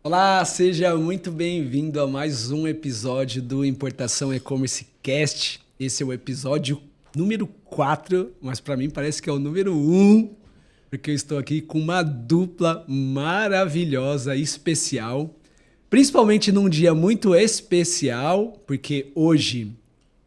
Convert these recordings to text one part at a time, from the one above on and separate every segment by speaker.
Speaker 1: Olá, seja muito bem-vindo a mais um episódio do Importação E-Commerce Cast. Esse é o episódio número 4, mas para mim parece que é o número 1, porque eu estou aqui com uma dupla maravilhosa, especial, principalmente num dia muito especial, porque hoje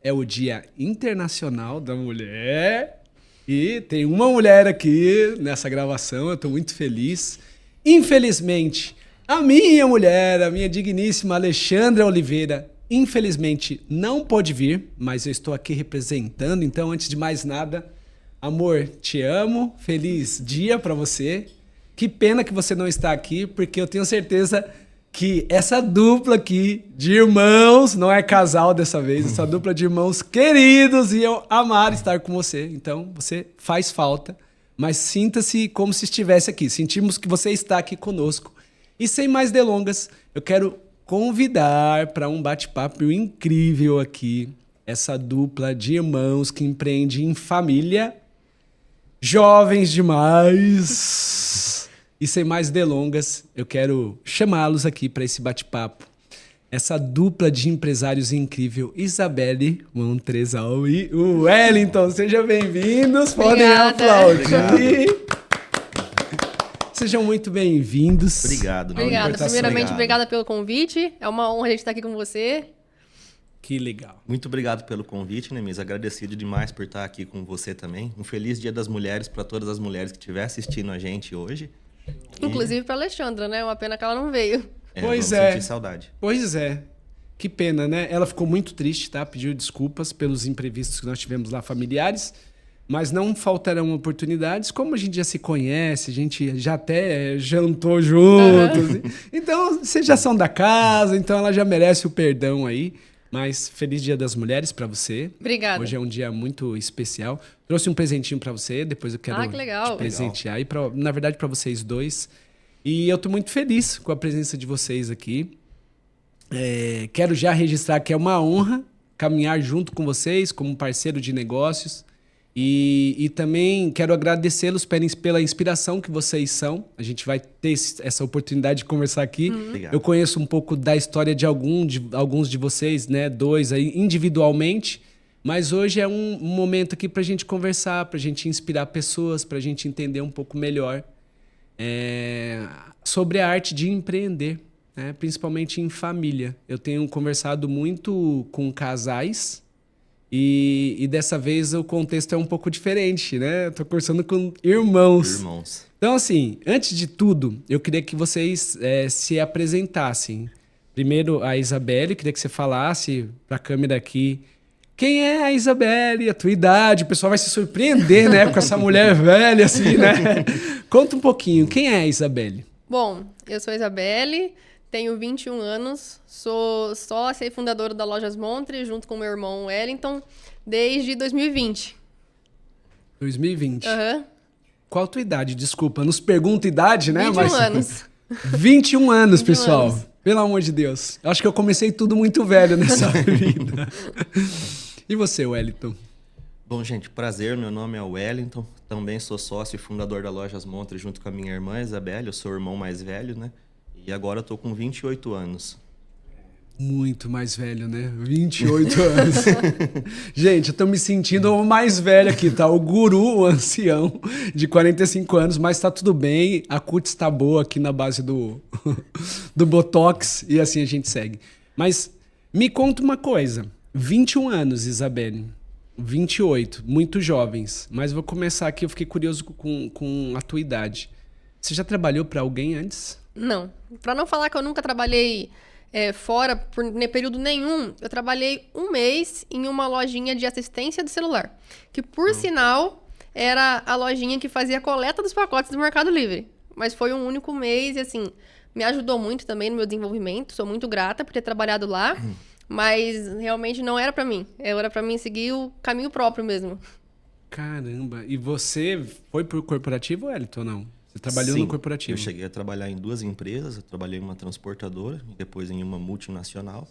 Speaker 1: é o Dia Internacional da Mulher e tem uma mulher aqui nessa gravação, eu estou muito feliz. Infelizmente, a minha mulher, a minha digníssima Alexandra Oliveira, infelizmente não pôde vir, mas eu estou aqui representando. Então, antes de mais nada, amor, te amo, feliz dia para você. Que pena que você não está aqui, porque eu tenho certeza que essa dupla aqui de irmãos, não é casal dessa vez, essa dupla de irmãos queridos, e eu amar estar com você. Então, você faz falta, mas sinta-se como se estivesse aqui. Sentimos que você está aqui conosco. E sem mais delongas, eu quero convidar para um bate-papo incrível aqui essa dupla de irmãos que empreende em família, jovens demais. E sem mais delongas, eu quero chamá-los aqui para esse bate-papo. Essa dupla de empresários incrível, Isabelle Montresal e o Wellington. Sejam bem-vindos, podem aplaudir. Sejam muito bem-vindos.
Speaker 2: Obrigado.
Speaker 3: Obrigada. Primeiramente, obrigada pelo convite. É uma honra a gente estar aqui com você.
Speaker 1: Que legal.
Speaker 2: Muito obrigado pelo convite, Nemis. Agradecido demais por estar aqui com você também. Um feliz Dia das Mulheres para todas as mulheres que estiverem assistindo a gente hoje.
Speaker 3: Inclusive para Alexandra, né? Uma pena que ela não veio.
Speaker 1: Pois
Speaker 2: vamos
Speaker 1: é.
Speaker 2: sentir saudade.
Speaker 1: Pois é. Que pena, né? Ela ficou muito triste, tá? Pediu desculpas pelos imprevistos que nós tivemos lá familiares. Mas não faltarão oportunidades, como a gente já se conhece, a gente já até jantou juntos. Uhum. Então, vocês já são da casa, então ela já merece o perdão aí. Mas feliz Dia das Mulheres para você.
Speaker 3: Obrigada.
Speaker 1: Hoje é um dia muito especial. Trouxe um presentinho para você, depois eu quero
Speaker 3: que legal.
Speaker 1: te presentear. E na verdade para vocês dois. E eu tô muito feliz com a presença de vocês aqui. Quero já registrar que é uma honra caminhar junto com vocês como parceiro de negócios. E também quero agradecê-los pela inspiração que vocês são. A gente vai ter essa oportunidade de conversar aqui. Eu conheço um pouco da história de alguns de vocês, né? Dois aí individualmente. Mas hoje é um momento aqui para a gente conversar, para a gente inspirar pessoas, para a gente entender um pouco melhor sobre a arte de empreender, né? Principalmente em família. Eu tenho conversado muito com casais. E dessa vez o contexto é um pouco diferente, né? Eu tô conversando com irmãos. Então, assim, antes de tudo, eu queria que vocês se apresentassem. Primeiro, a Isabelle, queria que você falasse para a câmera aqui quem é a Isabelle, a tua idade. O pessoal vai se surpreender, né? Com essa mulher velha, assim, né? Conta um pouquinho, quem é a Isabelle?
Speaker 3: Bom, eu sou a Isabelle. Tenho 21 anos, sou sócia e fundadora da Lojas Montre, junto com meu irmão Wellington, desde 2020.
Speaker 1: 2020?
Speaker 3: Aham.
Speaker 1: Qual a tua idade? Desculpa, nos pergunta idade, né?
Speaker 3: 21 anos.
Speaker 1: 21 anos,
Speaker 3: 21
Speaker 1: pessoal.
Speaker 3: anos.
Speaker 1: Pelo amor de Deus. Acho que eu comecei tudo muito velho nessa vida. E você, Wellington?
Speaker 2: Bom, gente, prazer. Meu nome é Wellington. Também sou sócio e fundador da Lojas Montre, junto com a minha irmã Isabelle. Eu sou o irmão mais velho, né? E agora eu tô com 28 anos.
Speaker 1: Muito mais velho, né? 28 anos. Gente, eu tô me sentindo o mais velho aqui, tá? O guru, o ancião, de 45 anos, mas tá tudo bem. A cutis tá boa aqui na base do Botox e assim a gente segue. Mas me conta uma coisa. 21 anos, Isabelle. 28, muito jovens. Mas vou começar aqui, eu fiquei curioso com a tua idade. Você já trabalhou para alguém antes?
Speaker 3: Não. Para não falar que eu nunca trabalhei fora por período nenhum, eu trabalhei um mês em uma lojinha de assistência de celular. Que, por sinal, era a lojinha que fazia a coleta dos pacotes do Mercado Livre. Mas foi um único mês e, assim, me ajudou muito também no meu desenvolvimento. Sou muito grata por ter trabalhado lá. Mas realmente não era para mim. Era para mim seguir o caminho próprio mesmo.
Speaker 1: Caramba. E você foi pro corporativo, Wellington, ou não? Você trabalhou
Speaker 2: Sim,
Speaker 1: no corporativo?
Speaker 2: Eu cheguei a trabalhar em 2 empresas. Eu trabalhei em uma transportadora e depois em uma multinacional.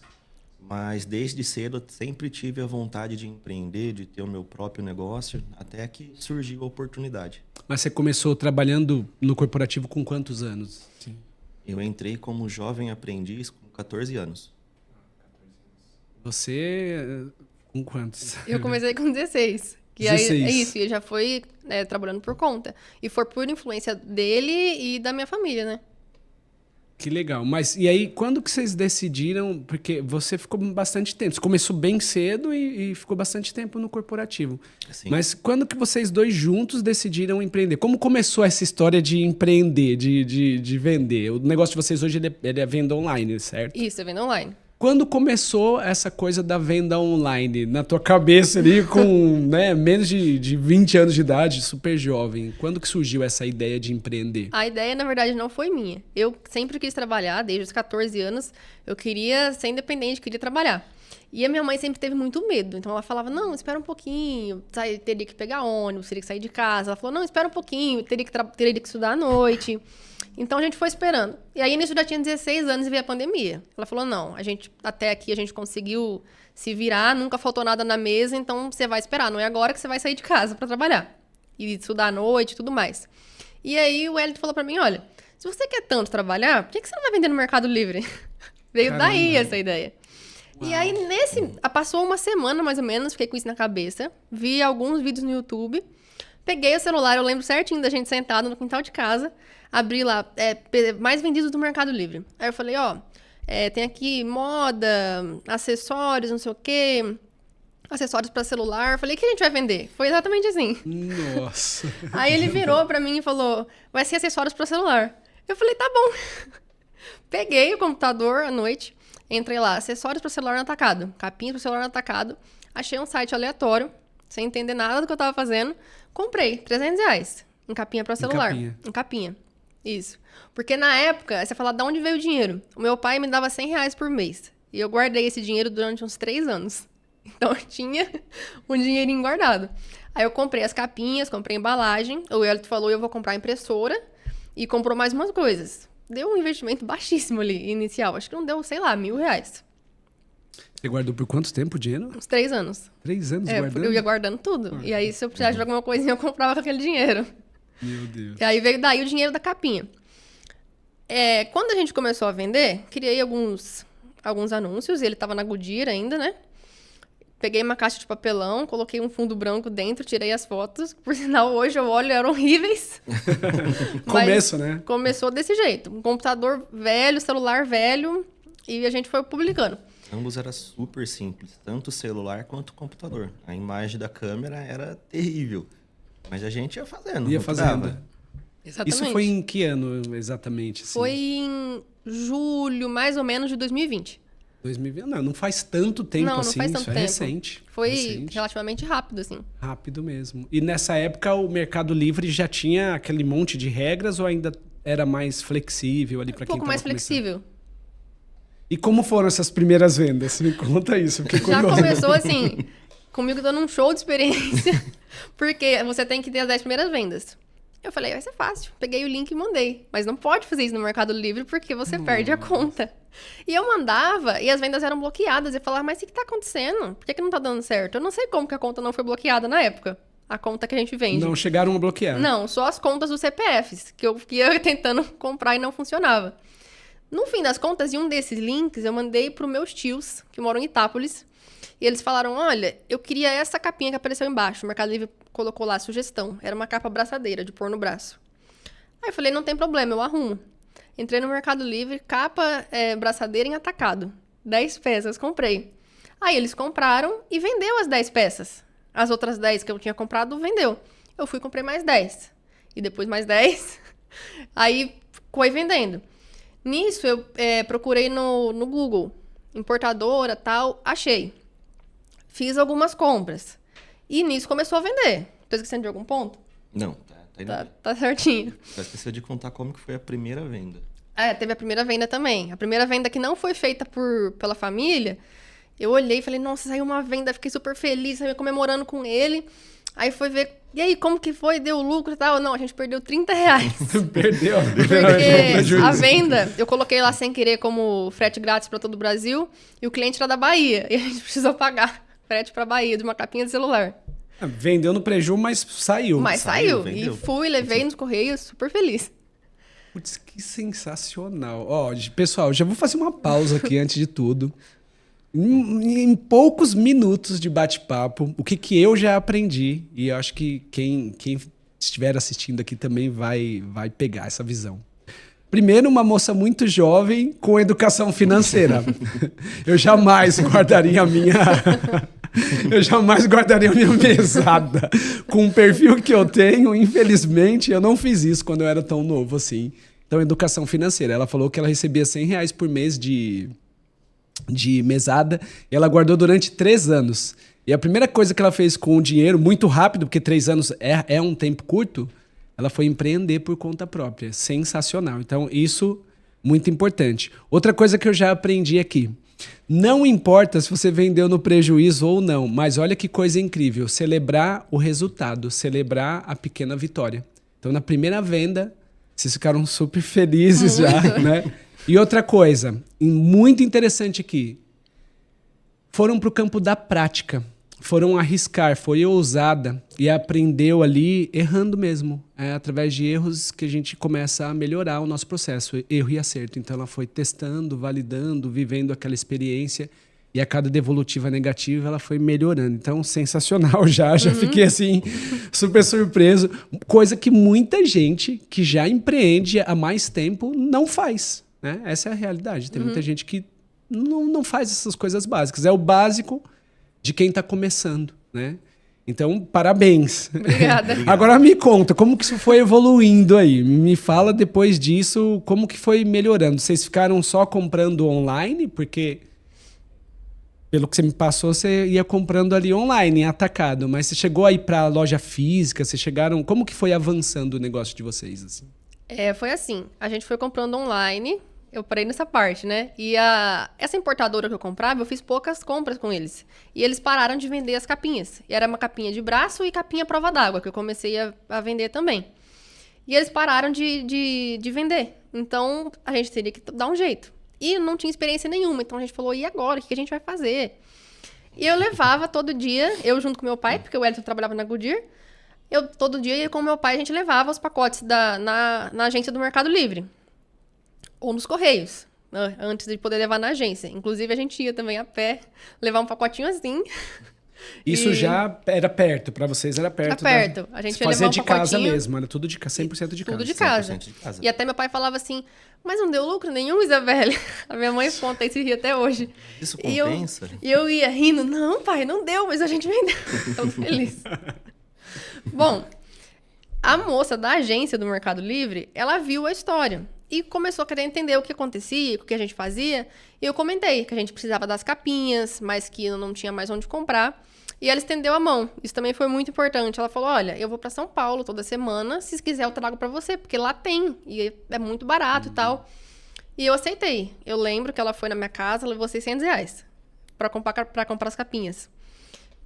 Speaker 2: Mas desde cedo eu sempre tive a vontade de empreender, de ter o meu próprio negócio, até que surgiu a oportunidade.
Speaker 1: Mas você começou trabalhando no corporativo com quantos anos? Sim.
Speaker 2: Eu entrei como jovem aprendiz com 14 anos.
Speaker 1: Você, com quantos?
Speaker 3: Eu comecei com 16. Que
Speaker 1: 16.
Speaker 3: aí, é isso, e já foi trabalhando por conta. E foi por influência dele e da minha família, né?
Speaker 1: Que legal. Mas e aí, quando que vocês decidiram? Porque você ficou bastante tempo. Você começou bem cedo e ficou bastante tempo no corporativo.
Speaker 2: Assim,
Speaker 1: Mas quando que vocês dois juntos decidiram empreender? Como começou essa história de empreender, de vender? O negócio de vocês hoje ele é venda online, certo?
Speaker 3: Isso, é venda online.
Speaker 1: Quando começou essa coisa da venda online? Na tua cabeça ali, com né, menos de 20 anos de idade, super jovem. Quando que surgiu essa ideia de empreender?
Speaker 3: A ideia, na verdade, não foi minha. Eu sempre quis trabalhar, desde os 14 anos. Eu queria ser independente, queria trabalhar. E a minha mãe sempre teve muito medo. Então ela falava, não, espera um pouquinho. Teria que pegar ônibus, teria que sair de casa. Ela falou, não, espera um pouquinho, teria que estudar à noite. Então a gente foi esperando. E aí nisso eu já tinha 16 anos e veio a pandemia. Ela falou, não, até aqui a gente conseguiu se virar, nunca faltou nada na mesa, então você vai esperar. Não é agora que você vai sair de casa para trabalhar. E estudar à noite e tudo mais. E aí o Wellington falou pra mim, olha, se você quer tanto trabalhar, por que você não vai vender no Mercado Livre? Veio
Speaker 1: Caramba.
Speaker 3: daí essa ideia.
Speaker 1: Uau.
Speaker 3: E aí passou uma semana mais ou menos, fiquei com isso na cabeça. Vi alguns vídeos no YouTube. Peguei o celular, eu lembro certinho da gente sentado no quintal de casa. Abri lá, mais vendidos do Mercado Livre. Aí eu falei, tem aqui moda, acessórios, não sei o quê, acessórios para celular. Eu falei, o que a gente vai vender? Foi exatamente assim.
Speaker 1: Nossa.
Speaker 3: Aí ele virou pra mim e falou, vai ser acessórios para celular. Eu falei, tá bom. Peguei o computador à noite, entrei lá, acessórios para celular no atacado, capinhas para celular no atacado, achei um site aleatório, sem entender nada do que eu tava fazendo, comprei R$300 em capinha para celular. Em capinha. Isso. Porque na época, você fala, de onde veio o dinheiro? O meu pai me dava R$100 por mês. E eu guardei esse dinheiro durante uns 3 anos. Então eu tinha um dinheirinho guardado. Aí eu comprei as capinhas, comprei a embalagem. O Elton falou, eu vou comprar a impressora. E comprou mais umas coisas. Deu um investimento baixíssimo ali, inicial. Acho que não deu, sei lá, R$1.000.
Speaker 1: Você guardou por quanto tempo o dinheiro?
Speaker 3: Uns 3 anos.
Speaker 1: 3 anos guardando?
Speaker 3: Eu ia guardando tudo. E aí, se eu precisasse de alguma coisinha, eu comprava com aquele dinheiro.
Speaker 1: Meu Deus.
Speaker 3: E aí veio daí o dinheiro da capinha. Quando a gente começou a vender, criei alguns anúncios. Ele tava na Goodyear ainda, né? Peguei uma caixa de papelão, coloquei um fundo branco dentro, tirei as fotos. Por sinal, hoje eu olho, eram horríveis.
Speaker 1: Começo, né?
Speaker 3: Começou desse jeito. Um computador velho, celular velho. E a gente foi publicando.
Speaker 2: Ambos era super simples, tanto o celular quanto o computador. A imagem da câmera era terrível. Mas a gente ia fazendo.
Speaker 1: Ia
Speaker 2: rotulava.
Speaker 1: fazendo.
Speaker 3: Exatamente.
Speaker 1: Isso foi em que ano exatamente? Assim?
Speaker 3: Foi em julho, mais ou menos, de 2020.
Speaker 1: 2020? Não faz tanto tempo
Speaker 3: Não
Speaker 1: assim.
Speaker 3: faz tanto
Speaker 1: isso é
Speaker 3: tempo.
Speaker 1: recente.
Speaker 3: Foi
Speaker 1: recente.
Speaker 3: relativamente rápido, assim.
Speaker 1: Rápido mesmo. E nessa época o Mercado Livre já tinha aquele monte de regras ou ainda era mais flexível ali para quem
Speaker 3: Um pouco
Speaker 1: estava
Speaker 3: mais
Speaker 1: começando?
Speaker 3: flexível.
Speaker 1: E como foram essas primeiras vendas? Me conta isso. Fiquei
Speaker 3: Já
Speaker 1: curioso.
Speaker 3: começou assim, comigo dando um show de experiência, porque você tem que ter as 10 primeiras vendas. Eu falei, vai ser fácil. Peguei o link e mandei. Mas não pode fazer isso no Mercado Livre porque você perde a conta. E eu mandava e as vendas eram bloqueadas. Eu falava, mas o que tá acontecendo? Por que não tá dando certo? Eu não sei como que a conta não foi bloqueada na época. A conta que a gente vende.
Speaker 1: Não chegaram a bloquear.
Speaker 3: Não, só as contas dos CPFs, que eu ia tentando comprar e não funcionava. No fim das contas, em um desses links, eu mandei para os meus tios, que moram em Itápolis. E eles falaram, olha, eu queria essa capinha que apareceu embaixo. O Mercado Livre colocou lá a sugestão. Era uma capa braçadeira, de pôr no braço. Aí eu falei, não tem problema, eu arrumo. Entrei no Mercado Livre, capa braçadeira em atacado. 10 peças, comprei. Aí eles compraram e vendeu as 10 peças. As outras 10 que eu tinha comprado, vendeu. Eu fui e comprei mais 10. E depois mais 10. Aí foi vendendo. Nisso, eu procurei no Google, importadora, tal, achei. Fiz algumas compras. E nisso começou a vender. Tô esquecendo de algum ponto?
Speaker 2: Não, tá indo bem.
Speaker 3: Tá certinho.
Speaker 2: Só esqueceu de contar como que foi a primeira venda.
Speaker 3: Teve a primeira venda também. A primeira venda que não foi feita pela família, eu olhei e falei, nossa, saiu uma venda, fiquei super feliz, saí comemorando com ele. Aí foi ver, e aí, como que foi? Deu lucro e tal? Não, a gente perdeu R$30.
Speaker 1: Perdeu.
Speaker 3: Porque a venda, eu coloquei lá sem querer como frete grátis para todo o Brasil, e o cliente era da Bahia, e a gente precisou pagar frete para Bahia de uma capinha de celular.
Speaker 1: Vendeu no preju, mas saiu.
Speaker 3: Mas saiu.
Speaker 2: vendeu.
Speaker 3: E fui, levei nos Correios, super feliz.
Speaker 1: Putz, que sensacional. Ó, pessoal, já vou fazer uma pausa aqui antes de tudo. Em poucos minutos de bate-papo, o que eu já aprendi, e eu acho que quem estiver assistindo aqui também vai pegar essa visão. Primeiro, uma moça muito jovem com educação financeira. Eu jamais guardaria a minha mesada. Com o perfil que eu tenho, infelizmente, eu não fiz isso quando eu era tão novo assim. Então, educação financeira. Ela falou que ela recebia R$100 por mês de mesada e ela guardou durante 3 anos. E a primeira coisa que ela fez com o dinheiro, muito rápido, porque 3 anos é um tempo curto, ela foi empreender por conta própria. Sensacional. Então, isso, muito importante. Outra coisa que eu já aprendi aqui. Não importa se você vendeu no prejuízo ou não, mas olha que coisa incrível. Celebrar o resultado, celebrar a pequena vitória. Então, na primeira venda, vocês ficaram super felizes já, né? E outra coisa, muito interessante aqui. Foram para o campo da prática. Foram arriscar, foi ousada e aprendeu ali errando mesmo. É através de erros que a gente começa a melhorar o nosso processo, erro e acerto. Então ela foi testando, validando, vivendo aquela experiência e a cada devolutiva negativa ela foi melhorando. Então sensacional já fiquei assim super surpreso. Coisa que muita gente que já empreende há mais tempo não faz, né? Essa é a realidade. Tem muita gente que não faz essas coisas básicas. É o básico de quem está começando, né? Então, parabéns.
Speaker 3: Obrigada.
Speaker 1: Agora me conta, como que isso foi evoluindo aí? Me fala depois disso, como que foi melhorando? Vocês ficaram só comprando online? Porque, pelo que você me passou, você ia comprando ali online, em atacado. Mas você chegou aí para a loja física? Vocês chegaram... Como que foi avançando o negócio de vocês? Assim?
Speaker 3: Foi assim, a gente foi comprando online... Eu parei nessa parte, né? E essa importadora que eu comprava, eu fiz poucas compras com eles. E eles pararam de vender as capinhas. E era uma capinha de braço e capinha prova d'água, que eu comecei a vender também. E eles pararam de vender. Então, a gente teria que dar um jeito. E não tinha experiência nenhuma. Então, a gente falou, e agora? O que a gente vai fazer? E eu levava todo dia, eu junto com meu pai, porque o Wellington trabalhava na Goodyear. Eu todo dia ia com meu pai, a gente levava os pacotes na agência do Mercado Livre. Ou nos Correios, né? Antes de poder levar na agência. Inclusive, a gente ia também a pé, levar um pacotinho assim.
Speaker 1: Isso já era perto, para vocês era perto.
Speaker 3: Era perto. A gente ia levar um
Speaker 1: de
Speaker 3: pacotinho.
Speaker 1: casa mesmo, era tudo de 100% de casa.
Speaker 3: Tudo de casa.
Speaker 2: 100% de casa.
Speaker 3: E até meu pai falava assim, mas não deu lucro nenhum, Isabelle. A minha mãe conta esse ri até hoje.
Speaker 2: Isso compensa?
Speaker 3: E eu ia rindo, não, pai, não deu, mas a gente vendeu. Tô feliz. Bom, a moça da agência do Mercado Livre, ela viu a história. E começou a querer entender o que acontecia, o que a gente fazia. E eu comentei que a gente precisava das capinhas, mas que não tinha mais onde comprar. E ela estendeu a mão. Isso também foi muito importante. Ela falou, olha, eu vou para São Paulo toda semana. Se quiser, eu trago para você, porque lá tem. E é muito barato e tal. E eu aceitei. Eu lembro que ela foi na minha casa, levou R$600 para comprar as capinhas.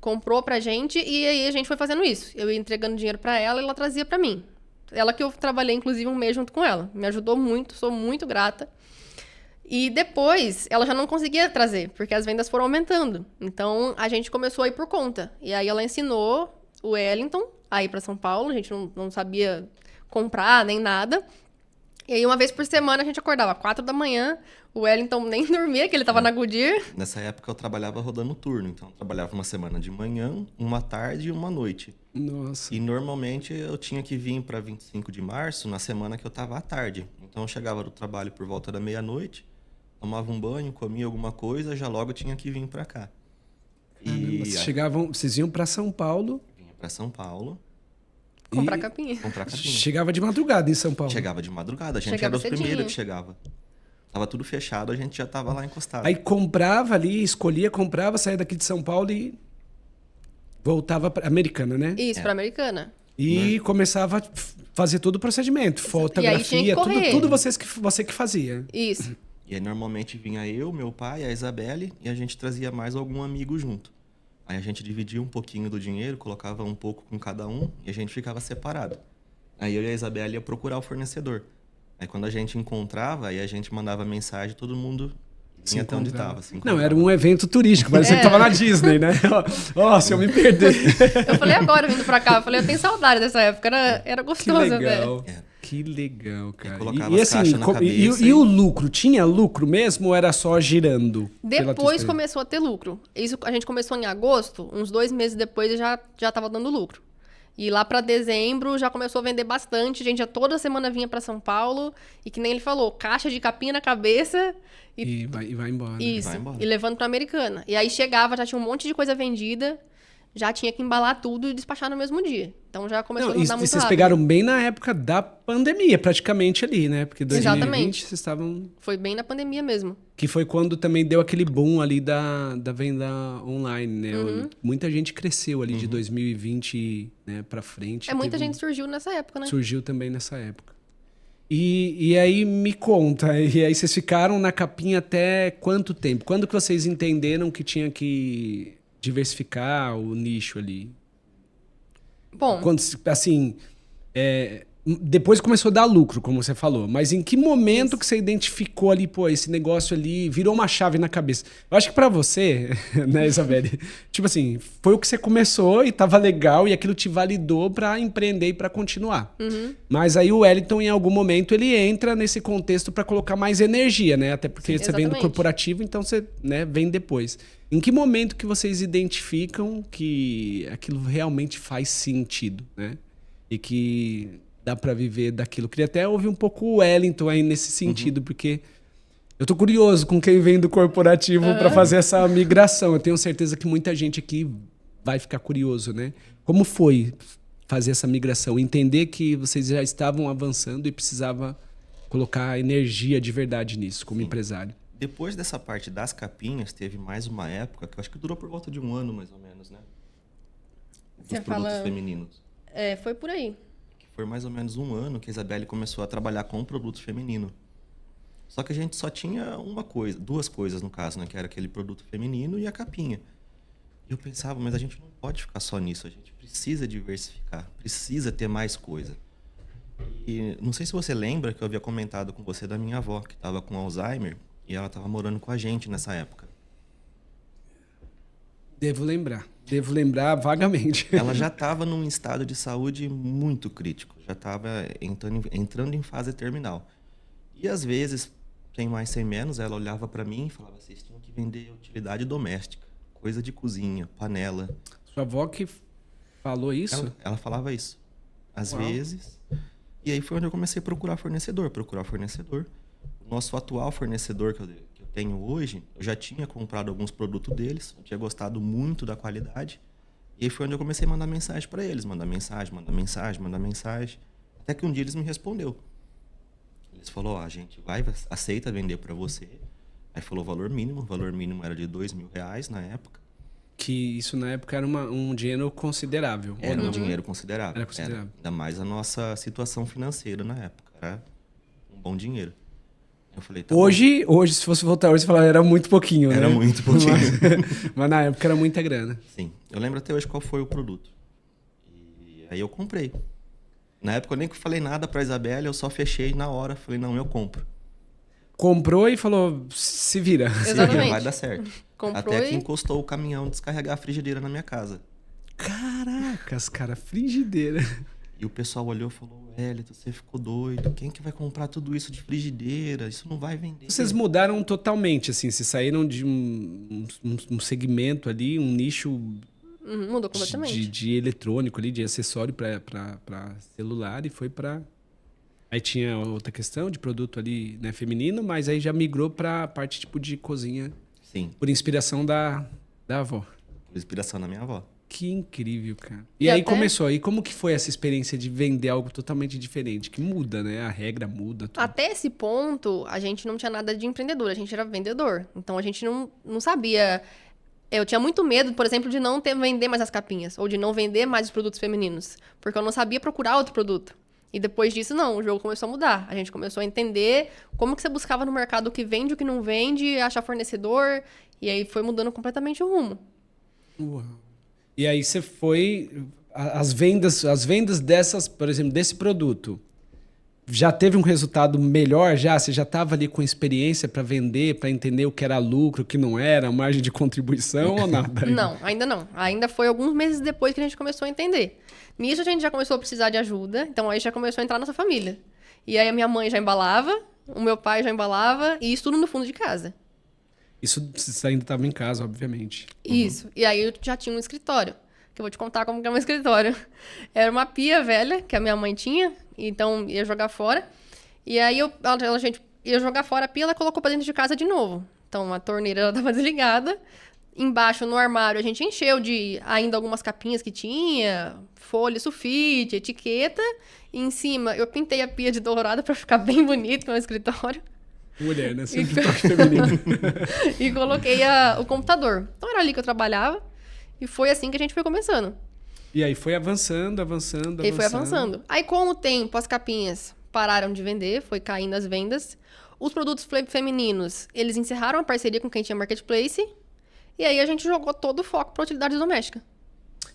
Speaker 3: Comprou pra gente e aí a gente foi fazendo isso. Eu ia entregando dinheiro para ela e ela trazia para mim. Ela que eu trabalhei, inclusive, um mês junto com ela. Me ajudou muito, sou muito grata. E depois, ela já não conseguia trazer, porque as vendas foram aumentando. Então, a gente começou a ir por conta. E aí, ela ensinou o Wellington a ir para São Paulo. A gente não sabia comprar nem nada. E aí, uma vez por semana, a gente acordava 4 da manhã. O Wellington nem dormia, que ele estava na Goodyear.
Speaker 2: Nessa época, eu trabalhava rodando turno. Então, eu trabalhava uma semana de manhã, uma tarde e uma noite.
Speaker 1: Nossa.
Speaker 2: E, normalmente, eu tinha que vir para 25 de março, na semana que eu estava à tarde. Então, eu chegava do trabalho por volta da meia-noite, tomava um banho, comia alguma coisa, já logo tinha que vir para cá.
Speaker 1: Vocês iam para São Paulo?
Speaker 2: Vinha para São Paulo.
Speaker 3: Comprar capinha.
Speaker 1: Chegava de madrugada em São Paulo.
Speaker 2: Chegava de madrugada. A gente era os primeiros que chegava. Tava tudo fechado, a gente já tava lá encostado.
Speaker 1: Aí comprava ali, escolhia, comprava, saía daqui de São Paulo e voltava para Americana, né?
Speaker 3: Isso, para Americana.
Speaker 1: E começava a fazer todo o procedimento, fotografia, tudo você que fazia.
Speaker 3: Isso.
Speaker 2: E aí normalmente vinha eu, meu pai, a Isabelle, e a gente trazia mais algum amigo junto. Aí a gente dividia um pouquinho do dinheiro, colocava um pouco com cada um e a gente ficava separado. Aí eu e a Isabelle ia procurar o fornecedor. Aí quando a gente encontrava, aí a gente mandava mensagem, todo mundo vinha até onde estava.
Speaker 1: Não, era um evento turístico, parecia que tava na Disney, né? Ó, se eu me perder.
Speaker 3: Eu falei agora, vindo pra cá, eu tenho saudade dessa época, era gostoso,
Speaker 1: que legal.
Speaker 3: velho.
Speaker 1: Que legal, cara.
Speaker 2: colocava as caixas na
Speaker 1: e
Speaker 2: cabeça
Speaker 1: o lucro? Tinha lucro mesmo ou era só girando?
Speaker 3: Depois começou a ter lucro. Isso a gente começou em agosto, uns 2 meses depois já tava dando lucro. E lá para dezembro já começou a vender bastante. A gente já toda semana vinha para São Paulo. E que nem ele falou, caixa de capinha na cabeça.
Speaker 1: E vai embora.
Speaker 3: Isso,
Speaker 2: Vai embora.
Speaker 3: e levando pra Americana. E aí chegava, já tinha um monte de coisa vendida. Já tinha que embalar tudo e despachar no mesmo dia. Então já começou a
Speaker 1: Não,
Speaker 3: mudar
Speaker 1: e
Speaker 3: muito
Speaker 1: vocês
Speaker 3: rápido.
Speaker 1: pegaram bem na época da pandemia, praticamente ali, né? Porque 2020
Speaker 3: Exatamente.
Speaker 1: vocês estavam...
Speaker 3: Foi bem na pandemia mesmo.
Speaker 1: Que foi quando também deu aquele boom ali da venda online, né? Muita gente cresceu ali de 2020, né, pra frente.
Speaker 3: Muita
Speaker 1: Teve
Speaker 3: gente surgiu nessa época, né?
Speaker 1: Surgiu também nessa época. E aí me conta, e aí vocês ficaram na capinha até quanto tempo? Quando que vocês entenderam que tinha que diversificar o nicho ali?
Speaker 3: Bom,
Speaker 1: Quando, assim, depois começou a dar lucro, como você falou, mas em que momento que você identificou ali, pô, esse negócio ali virou uma chave na cabeça? Eu acho que pra você, né, Isabelle, tipo assim, foi o que você começou e tava legal e aquilo te validou pra empreender e pra continuar. Mas aí o Wellington, em algum momento, ele entra nesse contexto pra colocar mais energia, né? Até porque você vem do
Speaker 3: exatamente.
Speaker 1: corporativo, então você, né, vem depois. Em que momento que vocês identificam que aquilo realmente faz sentido, né? E que dá pra viver daquilo. Queria até ouvir um pouco o Wellington aí nesse sentido, porque eu tô curioso com quem vem do corporativo pra fazer essa migração. Eu tenho certeza que muita gente aqui vai ficar curioso, né? Como foi fazer essa migração? Entender que vocês já estavam avançando e precisava colocar energia de verdade nisso, como empresário.
Speaker 2: Depois dessa parte das capinhas, teve mais uma época, que eu acho que durou por volta de 1 ano, mais ou menos, né? Dos
Speaker 3: Você
Speaker 2: produtos
Speaker 3: fala-
Speaker 2: femininos.
Speaker 3: foi por aí.
Speaker 2: Que foi mais ou menos 1 ano que a Isabelle começou a trabalhar com produto feminino. Só que a gente só tinha duas coisas no caso, né? Que era aquele produto feminino e a capinha. E eu pensava, mas a gente não pode ficar só nisso, a gente precisa diversificar, precisa ter mais coisa. E não sei se você lembra que eu havia comentado com você da minha avó, que estava com Alzheimer, e ela estava morando com a gente nessa época.
Speaker 1: Devo lembrar vagamente.
Speaker 2: Ela já estava num estado de saúde muito crítico, já estava entrando em fase terminal. E às vezes, sem mais, sem menos, ela olhava para mim e falava: vocês tinham que vender utilidade doméstica, coisa de cozinha, panela.
Speaker 1: Sua avó que falou isso?
Speaker 2: Ela falava isso. Às
Speaker 1: Uau.
Speaker 2: vezes. E aí foi onde eu comecei a procurar fornecedor. O nosso atual fornecedor que eu tenho hoje, eu já tinha comprado alguns produtos deles, eu tinha gostado muito da qualidade. E aí foi onde eu comecei a mandar mensagem para eles. Mandar mensagem. Até que um dia eles me respondeu. Eles falaram: a gente aceita vender para você. Aí falou o valor mínimo era de R$2.000 na época.
Speaker 1: Que isso na época era um dinheiro considerável. ou
Speaker 2: Era
Speaker 1: não?
Speaker 2: um dinheiro considerável.
Speaker 1: Era considerável.
Speaker 2: Ainda mais a nossa situação financeira na época. Era um bom dinheiro. Eu falei: tá
Speaker 1: Hoje, se fosse voltar hoje, você falaria era muito pouquinho,
Speaker 2: bom.
Speaker 1: né?
Speaker 2: Era muito pouquinho.
Speaker 1: Mas na época era muita grana.
Speaker 2: Sim. Eu lembro até hoje qual foi o produto. E aí eu comprei. Na época eu nem falei nada pra Isabelle, eu só fechei na hora. Falei: não, eu compro.
Speaker 1: Comprou e falou, se vira.
Speaker 3: Exatamente.
Speaker 2: Vai dar certo.
Speaker 3: Comprou
Speaker 2: Até que
Speaker 3: e-
Speaker 2: encostou o caminhão descarregar a frigideira na minha casa.
Speaker 1: Caracas, cara, frigideira.
Speaker 2: E o pessoal olhou e falou: Wellington, você ficou doido. Quem que vai comprar tudo isso de frigideira? Isso não vai vender.
Speaker 1: Vocês mudaram totalmente, assim, vocês saíram de um segmento ali, um nicho
Speaker 3: Mudou completamente.
Speaker 1: de eletrônico ali, de acessório para celular e foi para... Aí tinha outra questão de produto ali, né, feminino, mas aí já migrou para a parte tipo de cozinha,
Speaker 2: Sim,
Speaker 1: por inspiração da avó.
Speaker 2: por inspiração da minha avó.
Speaker 1: Que incrível, cara. E
Speaker 3: E
Speaker 1: aí
Speaker 3: até-
Speaker 1: começou. E como que foi essa experiência de vender algo totalmente diferente? Que muda, né? A regra muda, tudo.
Speaker 3: Até esse ponto, a gente não tinha nada de empreendedor, a gente era vendedor. Então a gente não sabia. Eu tinha muito medo, por exemplo, de não vender mais as capinhas, ou de não vender mais os produtos femininos, porque eu não sabia procurar outro produto. E depois disso, não, o jogo começou a mudar. A gente começou a entender como que você buscava no mercado o que vende, o que não vende, achar fornecedor, e aí foi mudando completamente o rumo.
Speaker 1: Uau. E aí você foi... As vendas dessas, por exemplo, desse produto, já teve um resultado melhor já? Você já estava ali com experiência para vender, para entender o que era lucro, o que não era, margem de contribuição ou nada?
Speaker 3: Não, ainda não. Ainda foi alguns meses depois que a gente começou a entender. Nisso a gente já começou a precisar de ajuda, então aí já começou a entrar nossa família. E aí a minha mãe já embalava, o meu pai já embalava, e isso tudo no fundo de casa.
Speaker 1: Isso você ainda estava em casa, obviamente.
Speaker 3: Isso. E aí eu já tinha um escritório. Que eu vou te contar como que é um escritório. Era uma pia velha que a minha mãe tinha, então ia jogar fora. E aí a gente ia jogar fora a pia, ela colocou pra dentro de casa de novo. Então a torneira ela tava desligada. Embaixo no armário a gente encheu de ainda algumas capinhas que tinha, folha, sulfite, etiqueta. E em cima eu pintei a pia de dourado pra ficar bem bonito no escritório.
Speaker 1: Mulher, né? Sempre toque feminino.
Speaker 3: E coloquei o computador. Então era ali que eu trabalhava. E foi assim que a gente foi começando.
Speaker 1: E aí foi avançando.
Speaker 3: E foi avançando. Aí com o tempo as capinhas pararam de vender, foi caindo as vendas. Os produtos femininos, eles encerraram a parceria com quem tinha marketplace. E aí a gente jogou todo o foco para utilidade doméstica.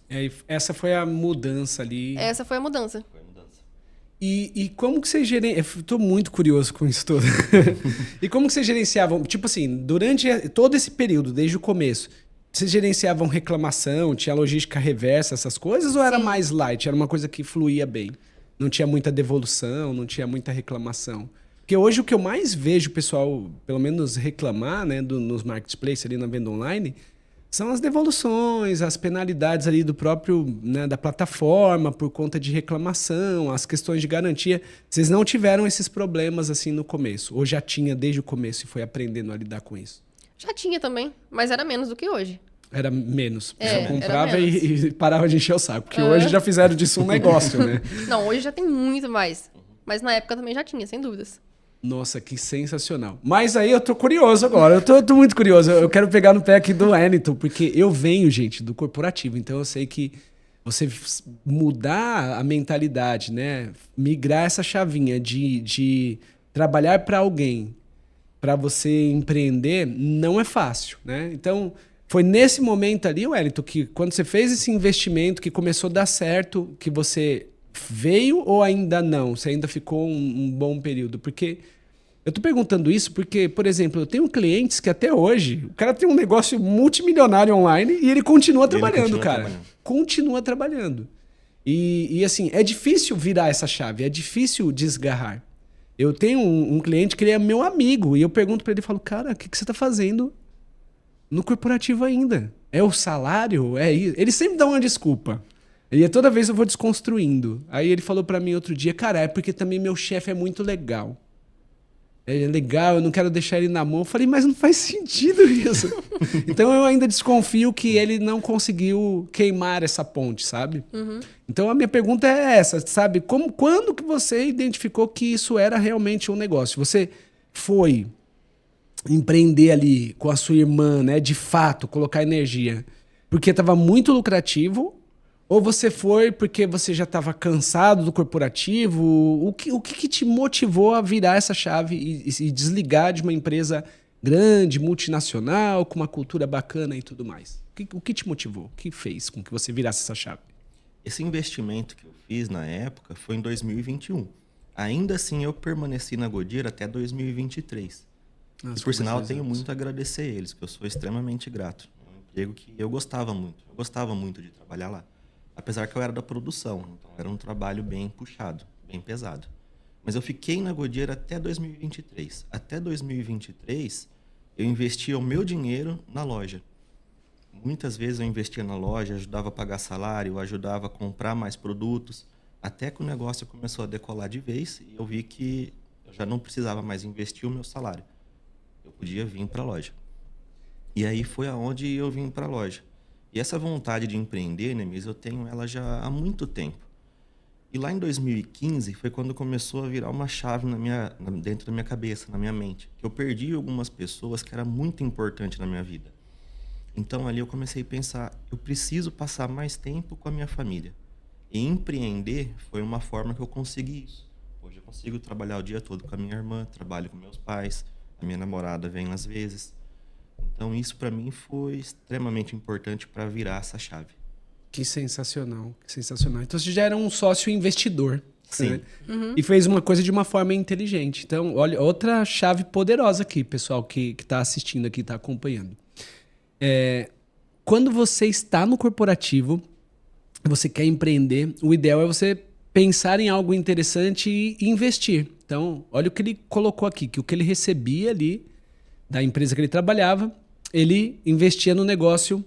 Speaker 1: E essa foi a mudança ali.
Speaker 3: Essa foi a mudança.
Speaker 1: E como que vocês gerenciavam? Eu tô muito curioso com isso tudo. E como que vocês gerenciavam? Tipo assim, durante todo esse período, desde o começo, vocês gerenciavam reclamação, tinha logística reversa, essas coisas? Ou era mais light? Era uma coisa que fluía bem? Não tinha muita devolução, não tinha muita reclamação? Porque hoje o que eu mais vejo o pessoal, pelo menos, reclamar, né, nos marketplaces ali na venda online, são as devoluções, as penalidades ali do próprio, né, da plataforma por conta de reclamação, as questões de garantia. Vocês não tiveram esses problemas assim no começo? Ou já tinha desde o começo e foi aprendendo a lidar com isso?
Speaker 3: Já tinha também, mas era menos do que hoje.
Speaker 1: Era menos.
Speaker 3: É,
Speaker 1: Só comprava
Speaker 3: era menos.
Speaker 1: e parava de encher o saco. Porque hoje já fizeram disso um negócio, né?
Speaker 3: Não, hoje já tem muito mais. Mas na época também já tinha, sem dúvidas.
Speaker 1: Nossa, que sensacional. Mas aí eu tô curioso agora. Eu tô muito curioso. Eu quero pegar no pé aqui do Wellington, porque eu venho, gente, do corporativo. Então eu sei que você mudar a mentalidade, né? Migrar essa chavinha de trabalhar para alguém, para você empreender, não é fácil, né? Então, foi nesse momento ali, Wellington, que quando você fez esse investimento, que começou a dar certo, que você veio ou ainda não? Você ainda ficou um bom período? Porque eu tô perguntando isso porque, por exemplo, eu tenho clientes que até hoje, o cara tem um negócio multimilionário online e ele continua trabalhando, cara. Continua trabalhando. E assim, é difícil virar essa chave, é difícil desgarrar. Eu tenho um cliente que ele é meu amigo e eu pergunto para ele, falo, cara, o que você tá fazendo no corporativo ainda? É o salário? É isso? Ele sempre dá uma desculpa. E toda vez eu vou desconstruindo. Aí ele falou para mim outro dia, cara, é porque também meu chefe é muito legal. Ele é legal, eu não quero deixar ele na mão. Eu falei, mas não faz sentido isso. Então eu ainda desconfio que ele não conseguiu queimar essa ponte, sabe? Uhum. Então a minha pergunta é essa, sabe? Quando que você identificou que isso era realmente um negócio? Você foi empreender ali com a sua irmã, né? De fato, colocar energia, porque estava muito lucrativo? Ou você foi porque você já estava cansado do corporativo? O que te motivou a virar essa chave e desligar de uma empresa grande, multinacional, com uma cultura bacana e tudo mais? O que te motivou? O que fez com que você virasse essa chave?
Speaker 2: Esse investimento que eu fiz na época foi em 2021. Ainda assim, eu permaneci na Goodyear até 2023. E, por sinal, eu tenho muito a agradecer a eles, que eu sou extremamente grato. É um emprego que eu gostava muito. Eu gostava muito de trabalhar lá. Apesar que eu era da produção, então era um trabalho bem puxado, bem pesado. Mas eu fiquei na Goodyear até 2023. Até 2023, eu investia o meu dinheiro na loja. Muitas vezes eu investia na loja, ajudava a pagar salário, ajudava a comprar mais produtos, até que o negócio começou a decolar de vez e eu vi que eu já não precisava mais investir o meu salário. Eu podia vir para a loja. E aí foi aonde eu vim para a loja. E essa vontade de empreender, Nemis, eu tenho ela já há muito tempo. E lá em 2015 foi quando começou a virar uma chave dentro da minha cabeça, na minha mente. Que eu perdi algumas pessoas que era muito importante na minha vida. Então ali eu comecei a pensar, eu preciso passar mais tempo com a minha família. E empreender foi uma forma que eu consegui isso. Hoje eu consigo trabalhar o dia todo com a minha irmã, trabalho com meus pais, a minha namorada vem às vezes. Então, isso para mim foi extremamente importante para virar essa chave.
Speaker 1: Que sensacional, que sensacional. Então, você já era um sócio investidor.
Speaker 2: Sim.
Speaker 1: Né? Uhum. E fez uma coisa de uma forma inteligente. Então, olha, outra chave poderosa aqui, pessoal que está assistindo aqui, está acompanhando. Quando você está no corporativo, você quer empreender, o ideal é você pensar em algo interessante e investir. Então, olha o que ele colocou aqui, que o que ele recebia ali da empresa que ele trabalhava, ele investia no negócio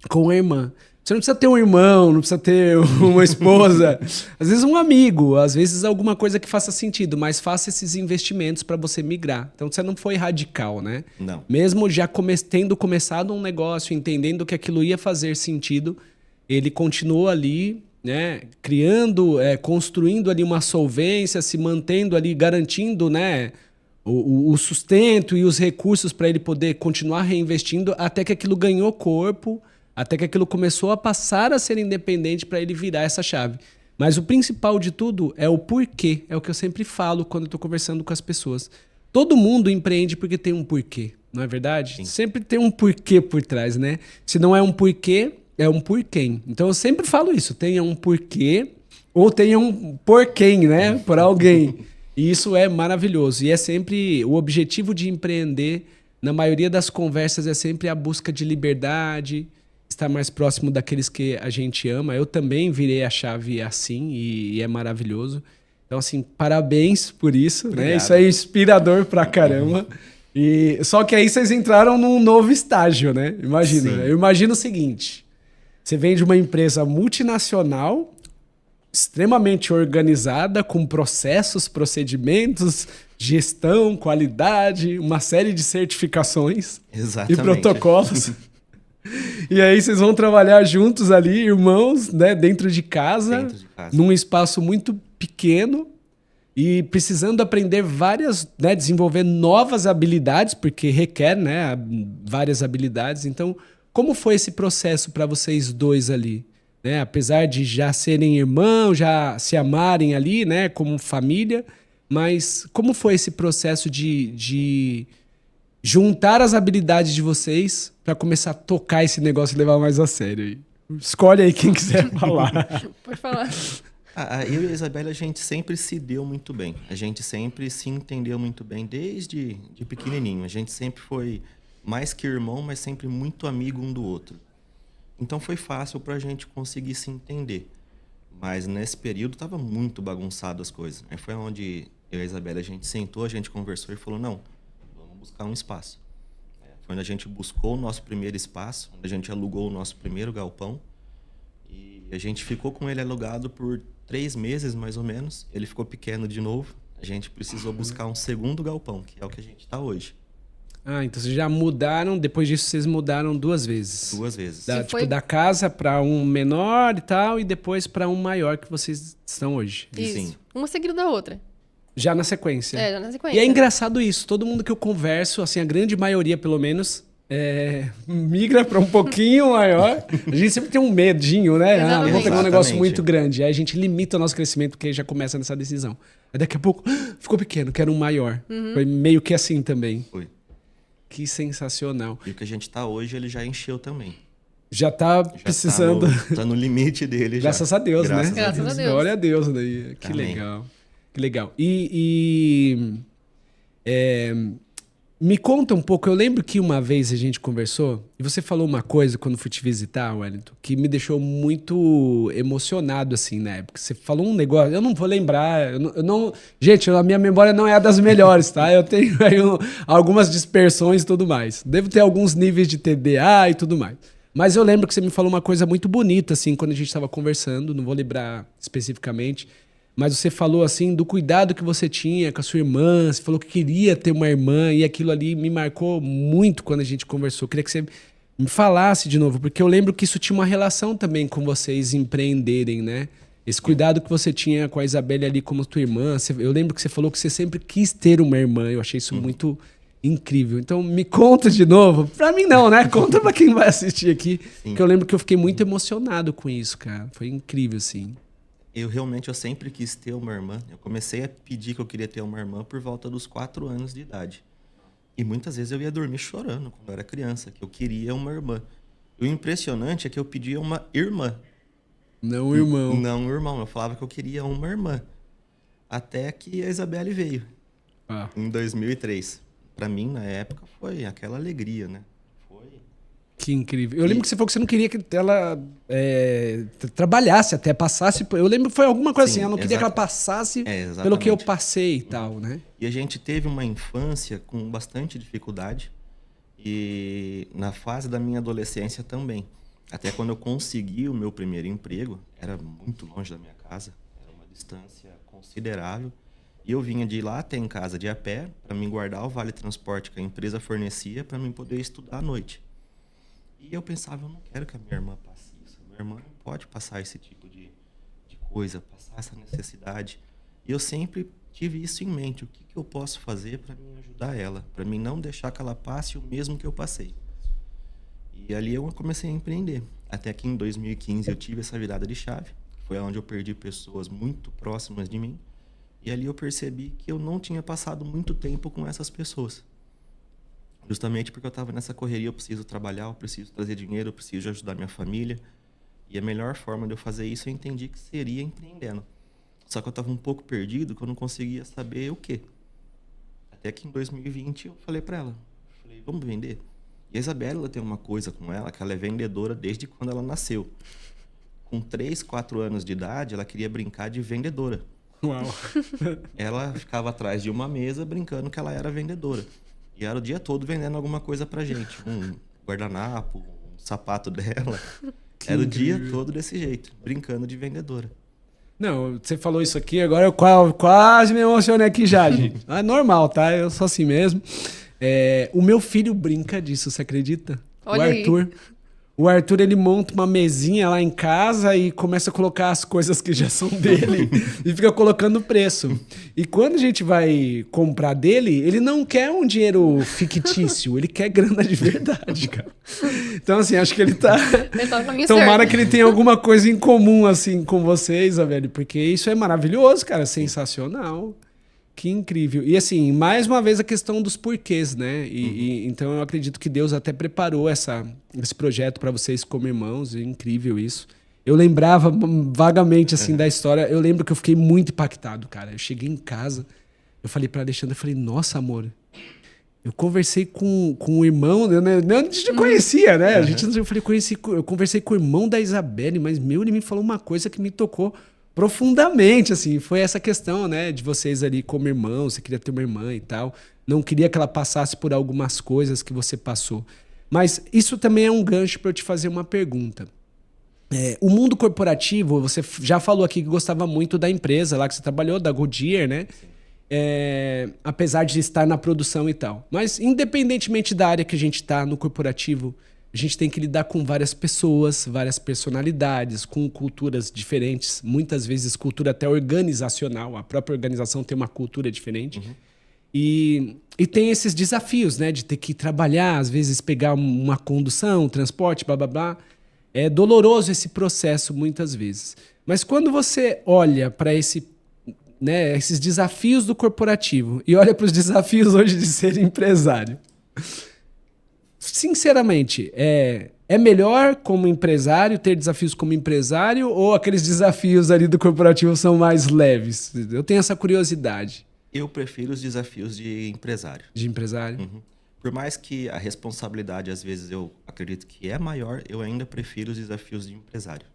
Speaker 1: com a irmã. Você não precisa ter um irmão, não precisa ter uma esposa, às vezes um amigo, às vezes alguma coisa que faça sentido, mas faça esses investimentos para você migrar. Então você não foi radical, né?
Speaker 2: Não.
Speaker 1: Mesmo já tendo começado um negócio, entendendo que aquilo ia fazer sentido, ele continuou ali, né, criando, construindo ali uma solvência, se mantendo ali, garantindo, né, o sustento e os recursos para ele poder continuar reinvestindo até que aquilo ganhou corpo, até que aquilo começou a passar a ser independente para ele virar essa chave. Mas o principal de tudo é o porquê. É o que eu sempre falo quando eu estou conversando com as pessoas. Todo mundo empreende porque tem um porquê, não é verdade?
Speaker 2: Sim.
Speaker 1: Sempre tem um porquê por trás, né? Se não é um porquê, é um porquê. Então eu sempre falo isso. Tenha um porquê ou tenha um porquê, né? Por alguém. E isso é maravilhoso. E é sempre o objetivo de empreender, na maioria das conversas, é sempre a busca de liberdade, estar mais próximo daqueles que a gente ama. Eu também virei a chave assim e é maravilhoso. Então, assim, parabéns por isso, né? Isso é inspirador pra caramba. E, só que aí vocês entraram num novo estágio, né? Imagina.
Speaker 2: Sim.
Speaker 1: Eu imagino o seguinte. Você vem de uma empresa multinacional, extremamente organizada, com processos, procedimentos, gestão, qualidade, uma série de certificações
Speaker 2: Exatamente.
Speaker 1: e protocolos. E aí vocês vão trabalhar juntos ali, irmãos, né, dentro de casa, num espaço muito pequeno e precisando aprender várias, né, desenvolver novas habilidades, porque requer, né, várias habilidades. Então, como foi esse processo para vocês dois ali? Né? Apesar de já serem irmãos, já se amarem ali, né, como família, mas como foi esse processo de juntar as habilidades de vocês para começar a tocar esse negócio e levar mais a sério aí? Escolhe aí quem quiser falar.
Speaker 3: Pode falar.
Speaker 2: Eu e a Isabela, a gente sempre se deu muito bem. A gente sempre se entendeu muito bem desde de pequenininho. A gente sempre foi mais que irmão, mas sempre muito amigo um do outro. Então foi fácil para a gente conseguir se entender. Mas nesse período estava muito bagunçado as coisas. Aí foi onde eu e a Isabela, a gente sentou, a gente conversou e falou, não, vamos buscar um espaço. Foi onde a gente buscou o nosso primeiro espaço, onde a gente alugou o nosso primeiro galpão. E a gente ficou com ele alugado por 3 meses, mais ou menos. Ele ficou pequeno de novo. A gente precisou buscar um segundo galpão, que é o que a gente está hoje.
Speaker 1: Ah, então vocês já mudaram, depois disso vocês mudaram 2 vezes.
Speaker 2: 2 vezes.
Speaker 1: Da casa para um menor e tal, e depois para um maior que vocês estão hoje.
Speaker 3: Isso.
Speaker 2: Sim.
Speaker 3: Uma seguida da outra.
Speaker 1: Já na sequência.
Speaker 3: Já na sequência.
Speaker 1: E é engraçado isso, todo mundo que eu converso, assim, a grande maioria pelo menos, migra para um pouquinho maior. A gente sempre tem um medinho, né?
Speaker 3: Exatamente.
Speaker 1: Vou pegar um negócio
Speaker 2: Exatamente.
Speaker 1: muito grande. Aí a gente limita o nosso crescimento porque já começa nessa decisão. Aí daqui a pouco, ficou pequeno, quero um maior. Foi meio que assim também.
Speaker 2: Foi.
Speaker 1: Que sensacional.
Speaker 2: E o que a gente está hoje, ele já encheu também.
Speaker 1: Já tá
Speaker 2: Já
Speaker 1: precisando...
Speaker 2: Tá no limite dele já.
Speaker 1: Graças a Deus,
Speaker 2: Graças
Speaker 1: né?
Speaker 2: a
Speaker 3: Graças a Deus.
Speaker 1: Glória a Deus daí. Que
Speaker 2: Amém.
Speaker 1: legal. Que legal. Me conta um pouco, eu lembro que uma vez a gente conversou e você falou uma coisa quando fui te visitar, Wellington, que me deixou muito emocionado assim na época. Você falou um negócio, eu não vou lembrar, gente, a minha memória não é a das melhores, tá? Eu tenho aí algumas dispersões e tudo mais. Devo ter alguns níveis de TDA e tudo mais. Mas eu lembro que você me falou uma coisa muito bonita assim quando a gente estava conversando, não vou lembrar especificamente. Mas você falou assim do cuidado que você tinha com a sua irmã, você falou que queria ter uma irmã e aquilo ali me marcou muito quando a gente conversou. Eu queria que você me falasse de novo, porque eu lembro que isso tinha uma relação também com vocês empreenderem, né? Esse cuidado que você tinha com a Isabelle ali como tua irmã. Eu lembro que você falou que você sempre quis ter uma irmã. Eu achei isso muito incrível. Então me conta de novo. Pra mim não, né? Conta pra quem vai assistir aqui.
Speaker 2: Sim.
Speaker 1: Que eu lembro que eu fiquei muito emocionado com isso, cara. Foi incrível, assim.
Speaker 2: Eu sempre quis ter uma irmã. Eu comecei a pedir que eu queria ter uma irmã por volta dos 4 anos de idade. E muitas vezes eu ia dormir chorando quando eu era criança, que eu queria uma irmã. E o impressionante é que eu pedia uma irmã.
Speaker 1: Não, irmão.
Speaker 2: Não, um irmão. Eu falava que eu queria uma irmã. Até que a Isabelle veio, em 2003. Para mim, na época, foi aquela alegria, né? Foi.
Speaker 1: Que incrível. Eu lembro que você falou que você não queria que ela trabalhasse até, passasse... Eu lembro que foi alguma coisa
Speaker 2: Sim,
Speaker 1: assim, eu não queria que ela passasse pelo que eu passei e tal, né?
Speaker 2: E a gente teve uma infância com bastante dificuldade e na fase da minha adolescência também. Até quando eu consegui o meu primeiro emprego, era muito longe da minha casa, era uma distância considerável. E eu vinha de lá até em casa de a pé para me guardar o vale transporte que a empresa fornecia para mim poder estudar à noite. E eu pensava, eu não quero que a minha irmã passe isso. Minha irmã não pode passar esse tipo de coisa, passar essa necessidade. E eu sempre tive isso em mente. O que eu posso fazer para me ajudar ela? Para mim não deixar que ela passe o mesmo que eu passei. E ali eu comecei a empreender. Até que em 2015 eu tive essa virada de chave. Foi onde eu perdi pessoas muito próximas de mim. E ali eu percebi que eu não tinha passado muito tempo com essas pessoas. Justamente porque eu estava nessa correria, eu preciso trabalhar, eu preciso trazer dinheiro, eu preciso ajudar minha família. E a melhor forma de eu fazer isso, eu entendi que seria empreendendo. Só que eu estava um pouco perdido, que eu não conseguia saber o quê. Até que em 2020 eu falei para ela, vamos vender? E a Isabela, ela tem uma coisa com ela, que ela é vendedora desde quando ela nasceu. Com 3, 4 anos de idade, ela queria brincar de vendedora.
Speaker 1: Uau.
Speaker 2: Ela ficava atrás de uma mesa brincando que ela era vendedora. E era o dia todo vendendo alguma coisa pra gente. Um guardanapo, um sapato dela. Era o dia todo desse jeito, brincando de vendedora.
Speaker 1: Não, você falou isso aqui, agora eu quase me emocionei aqui já, gente. É normal, tá? Eu sou assim mesmo. O meu filho brinca disso, você acredita?
Speaker 3: Olha
Speaker 1: o Arthur. Aí. O Arthur, ele monta uma mesinha lá em casa e começa a colocar as coisas que já são dele e fica colocando preço. E quando a gente vai comprar dele, ele não quer um dinheiro fictício, ele quer grana de verdade, cara. Então, assim, acho que ele tá... Tomara que ele tenha alguma coisa em comum, assim, com vocês, velho, porque isso é maravilhoso, cara, sensacional. Que incrível. E assim, mais uma vez a questão dos porquês, né? Então eu acredito que Deus até preparou esse projeto para vocês como irmãos. É incrível isso. Eu lembrava vagamente assim da história. Eu lembro que eu fiquei muito impactado, cara. Eu cheguei em casa, eu falei para Alexandre, eu falei, nossa, amor, eu conversei com o irmão, né? A gente não conhecia, né? Eu conversei com o irmão da Isabelle, mas ele me falou uma coisa que me tocou profundamente, assim, foi essa questão, né, de vocês ali como irmãos, você queria ter uma irmã e tal, não queria que ela passasse por algumas coisas que você passou. Mas isso também é um gancho para eu te fazer uma pergunta. O mundo corporativo, você já falou aqui que gostava muito da empresa lá que você trabalhou, da Goodyear, né? Apesar de estar na produção e tal. Mas independentemente da área que a gente está no corporativo, a gente tem que lidar com várias pessoas, várias personalidades, com culturas diferentes, muitas vezes cultura até organizacional, a própria organização tem uma cultura diferente. Uhum. E tem esses desafios, né, de ter que trabalhar, às vezes pegar uma condução, um transporte, blá, blá, blá. É doloroso esse processo muitas vezes. Mas quando você olha para esses desafios do corporativo e olha para os desafios hoje de ser empresário, sinceramente, é melhor como empresário ter desafios como empresário ou aqueles desafios ali do corporativo são mais leves? Eu tenho essa curiosidade.
Speaker 2: Eu prefiro os desafios de empresário.
Speaker 1: De empresário?
Speaker 2: Uhum. Por mais que a responsabilidade, às vezes, eu acredito que é maior, eu ainda prefiro os desafios de empresário.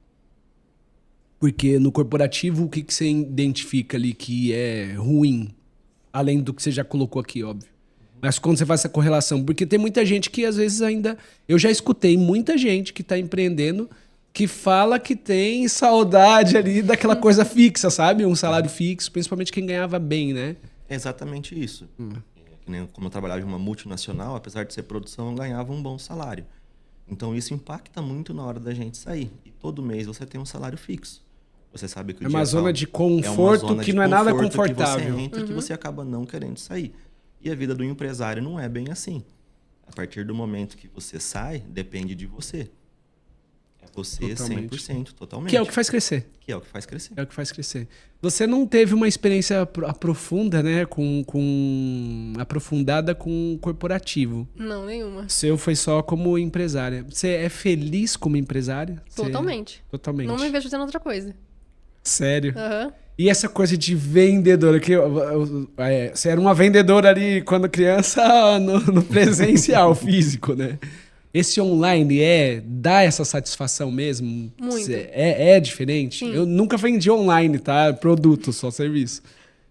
Speaker 1: Porque no corporativo, o que você identifica ali que é ruim? Além do que você já colocou aqui, óbvio. Mas quando você faz essa correlação, porque tem muita gente que às vezes ainda... Eu já escutei muita gente que está empreendendo que fala que tem saudade ali daquela coisa fixa, sabe? Um salário fixo, principalmente quem ganhava bem, né?
Speaker 2: É exatamente isso. Como eu trabalhava em uma multinacional, apesar de ser produção, eu ganhava um bom salário. Então isso impacta muito na hora da gente sair. E todo mês você tem um salário fixo. Você sabe que o
Speaker 1: uma zona de conforto que não é nada confortável.
Speaker 2: Que você entra, que você acaba não querendo sair. E a vida do empresário não é bem assim. A partir do momento que você sai, depende de você. É você totalmente. 100%, totalmente.
Speaker 1: Que é o que faz crescer.
Speaker 2: Que é o que faz crescer.
Speaker 1: É o que faz crescer. Você não teve uma experiência aprofunda, né? Aprofundada com corporativo.
Speaker 3: Não, nenhuma.
Speaker 1: O seu foi só como empresária. Você é feliz como empresária?
Speaker 3: Totalmente.
Speaker 1: Totalmente.
Speaker 3: Não me vejo fazendo outra coisa.
Speaker 1: Sério?
Speaker 3: Aham.
Speaker 1: E essa coisa de vendedora, que você era uma vendedora ali quando criança no presencial, físico, né? Esse online dá essa satisfação mesmo?
Speaker 3: Muito.
Speaker 1: É diferente?
Speaker 3: Sim.
Speaker 1: Eu nunca vendi online, tá? Produto, só serviço.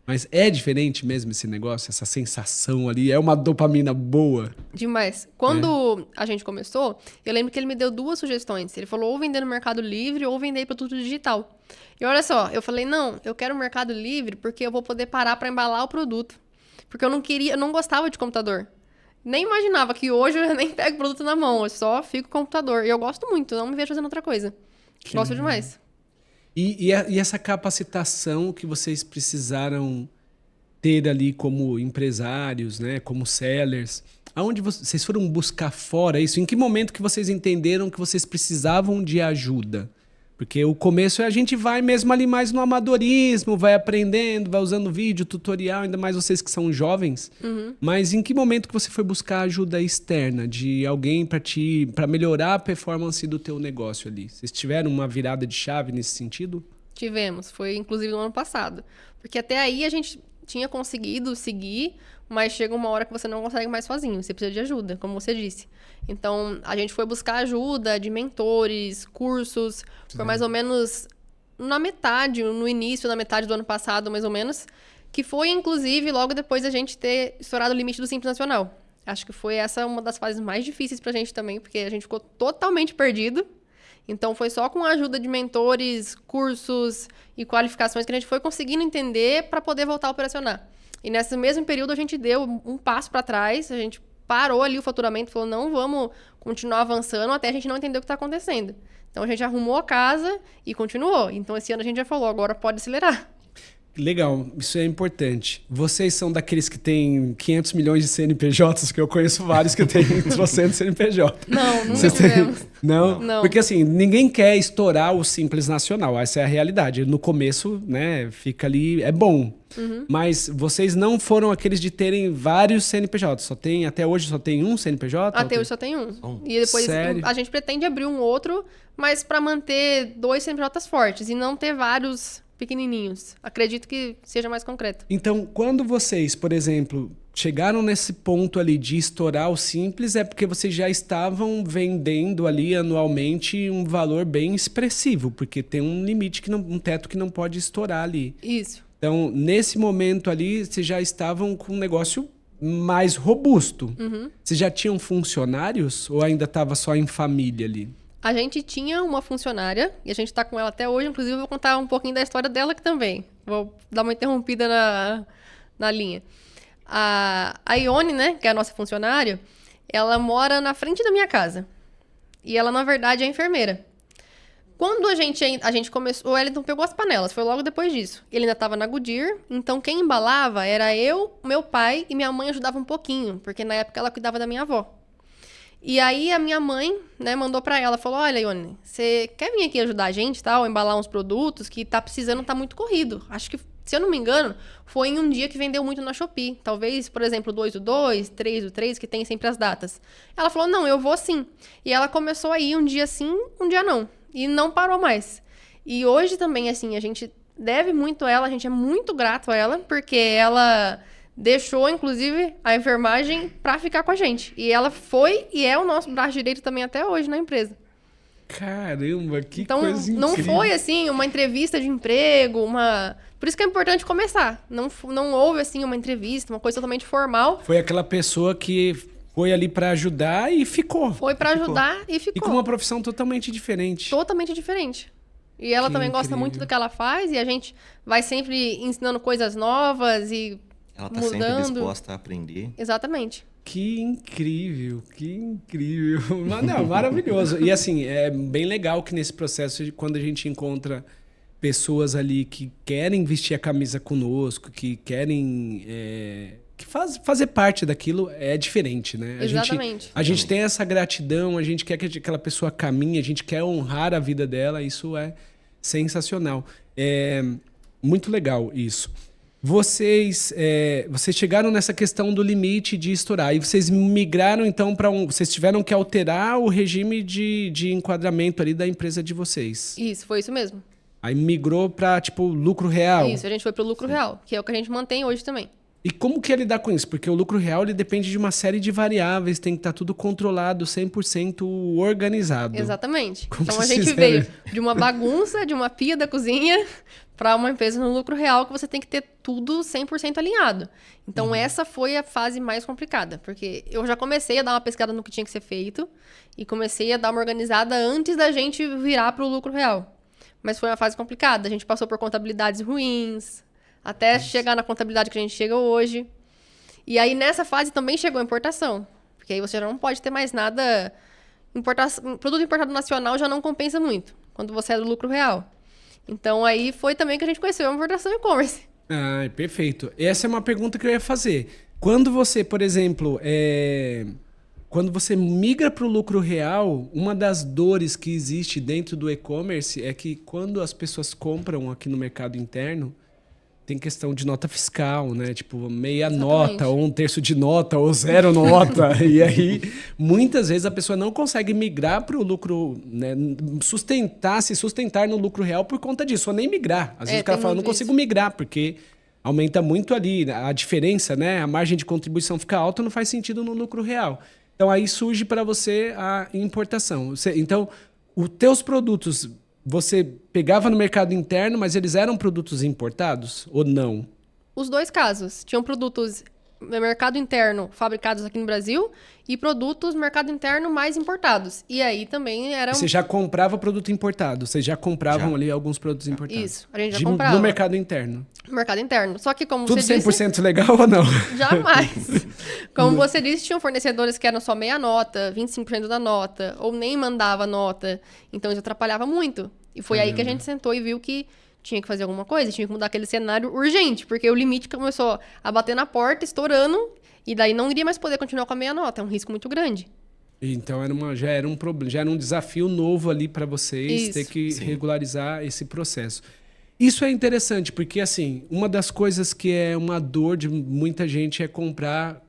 Speaker 1: Mas é diferente mesmo esse negócio, essa sensação ali? É uma dopamina boa?
Speaker 3: Demais. Quando a gente começou, eu lembro que ele me deu 2 sugestões. Ele falou ou vender no Mercado Livre ou vender produto digital. E olha só, eu falei, não, eu quero o Mercado Livre porque eu vou poder parar para embalar o produto. Porque eu não gostava de computador. Nem imaginava que hoje eu nem pego o produto na mão, eu só fico com o computador. E eu gosto muito, não me vejo fazendo outra coisa. Gosto demais.
Speaker 1: E essa capacitação que vocês precisaram ter ali como empresários, né, como sellers, aonde vocês foram buscar fora isso? Em que momento que vocês entenderam que vocês precisavam de ajuda? Porque o começo a gente vai mesmo ali mais no amadorismo, vai aprendendo, vai usando vídeo, tutorial, ainda mais vocês que são jovens. Mas em que momento que você foi buscar ajuda externa de alguém para melhorar a performance do teu negócio ali? Vocês tiveram uma virada de chave nesse sentido?
Speaker 3: Tivemos, foi inclusive no ano passado. Porque até aí a gente tinha conseguido seguir, mas chega uma hora que você não consegue mais sozinho, você precisa de ajuda, como você disse. Então, a gente foi buscar ajuda de mentores, cursos, foi mais ou menos no início da metade do ano passado, mais ou menos, que foi, inclusive, logo depois da gente ter estourado o limite do Simples Nacional. Acho que foi essa uma das fases mais difíceis pra gente também, porque a gente ficou totalmente perdido. Então, foi só com a ajuda de mentores, cursos e qualificações que a gente foi conseguindo entender para poder voltar a operacionar. E nesse mesmo período, a gente deu um passo para trás, a gente parou ali o faturamento, falou, não vamos continuar avançando até a gente não entender o que está acontecendo. Então, a gente arrumou a casa e continuou. Então, esse ano a gente já falou, agora pode acelerar.
Speaker 1: Legal, isso é importante. Vocês são daqueles que têm 500 milhões de CNPJs, que eu conheço vários que têm trocentos CNPJ.
Speaker 3: Não, nunca tivemos.
Speaker 1: Não?
Speaker 3: Não.
Speaker 1: Porque assim, ninguém quer estourar o Simples Nacional, essa é a realidade. No começo, né, fica ali, é bom. Mas vocês não foram aqueles de terem vários CNPJs, até hoje só tem um CNPJ?
Speaker 3: Até hoje só tem um. E depois
Speaker 1: Sério?
Speaker 3: a gente pretende abrir um outro, mas para manter 2 CNPJs fortes e não ter vários pequenininhos. Acredito que seja mais concreto.
Speaker 1: Então, quando vocês, por exemplo, chegaram nesse ponto ali de estourar o Simples, é porque vocês já estavam vendendo ali anualmente um valor bem expressivo, porque tem um limite, um teto que não pode estourar ali.
Speaker 3: Isso.
Speaker 1: Então, nesse momento ali, vocês já estavam com um negócio mais robusto. Vocês já tinham funcionários ou ainda estava só em família ali?
Speaker 3: A gente tinha uma funcionária, e a gente tá com ela até hoje, inclusive eu vou contar um pouquinho da história dela aqui também. Vou dar uma interrompida na linha. A Ione, né, que é a nossa funcionária, ela mora na frente da minha casa. E ela, na verdade, é enfermeira. Quando a gente começou, o Wellington pegou as panelas, foi logo depois disso. Ele ainda estava na Goodyear, então quem embalava era eu, meu pai e minha mãe ajudava um pouquinho, porque na época ela cuidava da minha avó. E aí a minha mãe, né, mandou pra ela, falou, olha, Ione, você quer vir aqui ajudar a gente, tal, embalar uns produtos que tá precisando, tá muito corrido. Acho que, se eu não me engano, foi em um dia que vendeu muito na Shopee. Talvez, por exemplo, 2 do 2, 3 do 3, que tem sempre as datas. Ela falou, não, eu vou sim. E ela começou a ir um dia sim, um dia não. E não parou mais. E hoje também, assim, a gente deve muito a ela, a gente é muito grato a ela, porque ela deixou, inclusive, a enfermagem pra ficar com a gente. E ela foi e é o nosso braço direito também até hoje na empresa.
Speaker 1: Caramba, que
Speaker 3: então,
Speaker 1: coisa incrível.
Speaker 3: Não foi, assim, uma entrevista de emprego, Por isso que é importante começar. Não houve, assim, uma entrevista, uma coisa totalmente formal.
Speaker 1: Foi aquela pessoa que foi ali pra ajudar e ficou.
Speaker 3: Foi pra ajudar e ficou.
Speaker 1: E com uma profissão totalmente diferente.
Speaker 3: Totalmente diferente. E ela
Speaker 1: Que
Speaker 3: também gosta
Speaker 1: incrível.
Speaker 3: muito do que ela faz. E a gente vai sempre ensinando coisas novas e
Speaker 2: Ela tá
Speaker 3: mudando.
Speaker 2: sempre disposta a aprender.
Speaker 3: Exatamente.
Speaker 1: Que incrível, que incrível. Mas, não, maravilhoso. E assim, é bem legal que nesse processo, quando a gente encontra pessoas ali que querem vestir a camisa conosco, que querem fazer parte daquilo, é diferente, né?
Speaker 3: Exatamente.
Speaker 1: A gente tem essa gratidão, a gente quer que aquela pessoa caminhe, a gente quer honrar a vida dela, isso é sensacional. É muito legal isso. Vocês chegaram nessa questão do limite de estourar e vocês migraram então para vocês tiveram que alterar o regime de enquadramento ali da empresa de vocês.
Speaker 3: Isso, foi isso mesmo.
Speaker 1: Aí migrou para tipo lucro real.
Speaker 3: Isso, a gente foi pro lucro real, que é o que a gente mantém hoje também.
Speaker 1: E como que é lidar com isso? Porque o lucro real ele depende de uma série de variáveis, tem que estar tudo controlado, 100% organizado.
Speaker 3: Exatamente.
Speaker 1: Como
Speaker 3: Então a
Speaker 1: vocês
Speaker 3: gente
Speaker 1: fizeram?
Speaker 3: veio de uma bagunça, de uma pia da cozinha, para uma empresa no lucro real que você tem que ter tudo 100% alinhado. Então essa foi a fase mais complicada, porque eu já comecei a dar uma pesquisada no que tinha que ser feito e comecei a dar uma organizada antes da gente virar para o lucro real. Mas foi uma fase complicada. A gente passou por contabilidades ruins, até chegar na contabilidade que a gente chega hoje. E aí, nessa fase, também chegou a importação. Porque aí você já não pode ter mais nada... Produto importado nacional já não compensa muito, quando você é do lucro real. Então, aí foi também que a gente conheceu a importação e-commerce.
Speaker 1: Ah, perfeito. Essa é uma pergunta que eu ia fazer. Quando você, por exemplo, quando você migra para o lucro real, uma das dores que existe dentro do e-commerce é que quando as pessoas compram aqui no mercado interno, tem questão de nota fiscal, né? Tipo, meia nota, ou 1/3 de nota, ou 0 nota. E aí, muitas vezes, a pessoa não consegue migrar para o lucro, né? Se sustentar no lucro real por conta disso, ou nem migrar. Às vezes o cara fala, não consigo migrar, porque aumenta muito ali a diferença, né? A margem de contribuição fica alta, não faz sentido no lucro real. Então, aí surge para você a importação. Então, os teus produtos... Você pegava no mercado interno, mas eles eram produtos importados ou não?
Speaker 3: Os dois casos. Tinham produtos no mercado interno fabricados aqui no Brasil e produtos no mercado interno mais importados. E aí também eram...
Speaker 1: Você já comprava produto importado? Vocês já compravam ali alguns produtos importados?
Speaker 3: Isso, a gente já comprava.
Speaker 1: No mercado interno?
Speaker 3: No mercado interno. Só que como
Speaker 1: Tudo
Speaker 3: você
Speaker 1: 100%
Speaker 3: disse...
Speaker 1: legal ou não?
Speaker 3: Jamais. Como você disse, tinham fornecedores que eram só meia nota, 25% da nota, ou nem mandava nota. Então isso atrapalhava muito. E foi aí que a gente sentou e viu que tinha que fazer alguma coisa, tinha que mudar aquele cenário urgente, porque o limite começou a bater na porta, estourando, e daí não iria mais poder continuar com a meia nota. É um risco muito grande.
Speaker 1: Então já era um problema, já era um desafio novo ali para vocês ter que regularizar esse processo. Isso é interessante, porque assim, uma das coisas que é uma dor de muita gente é comprar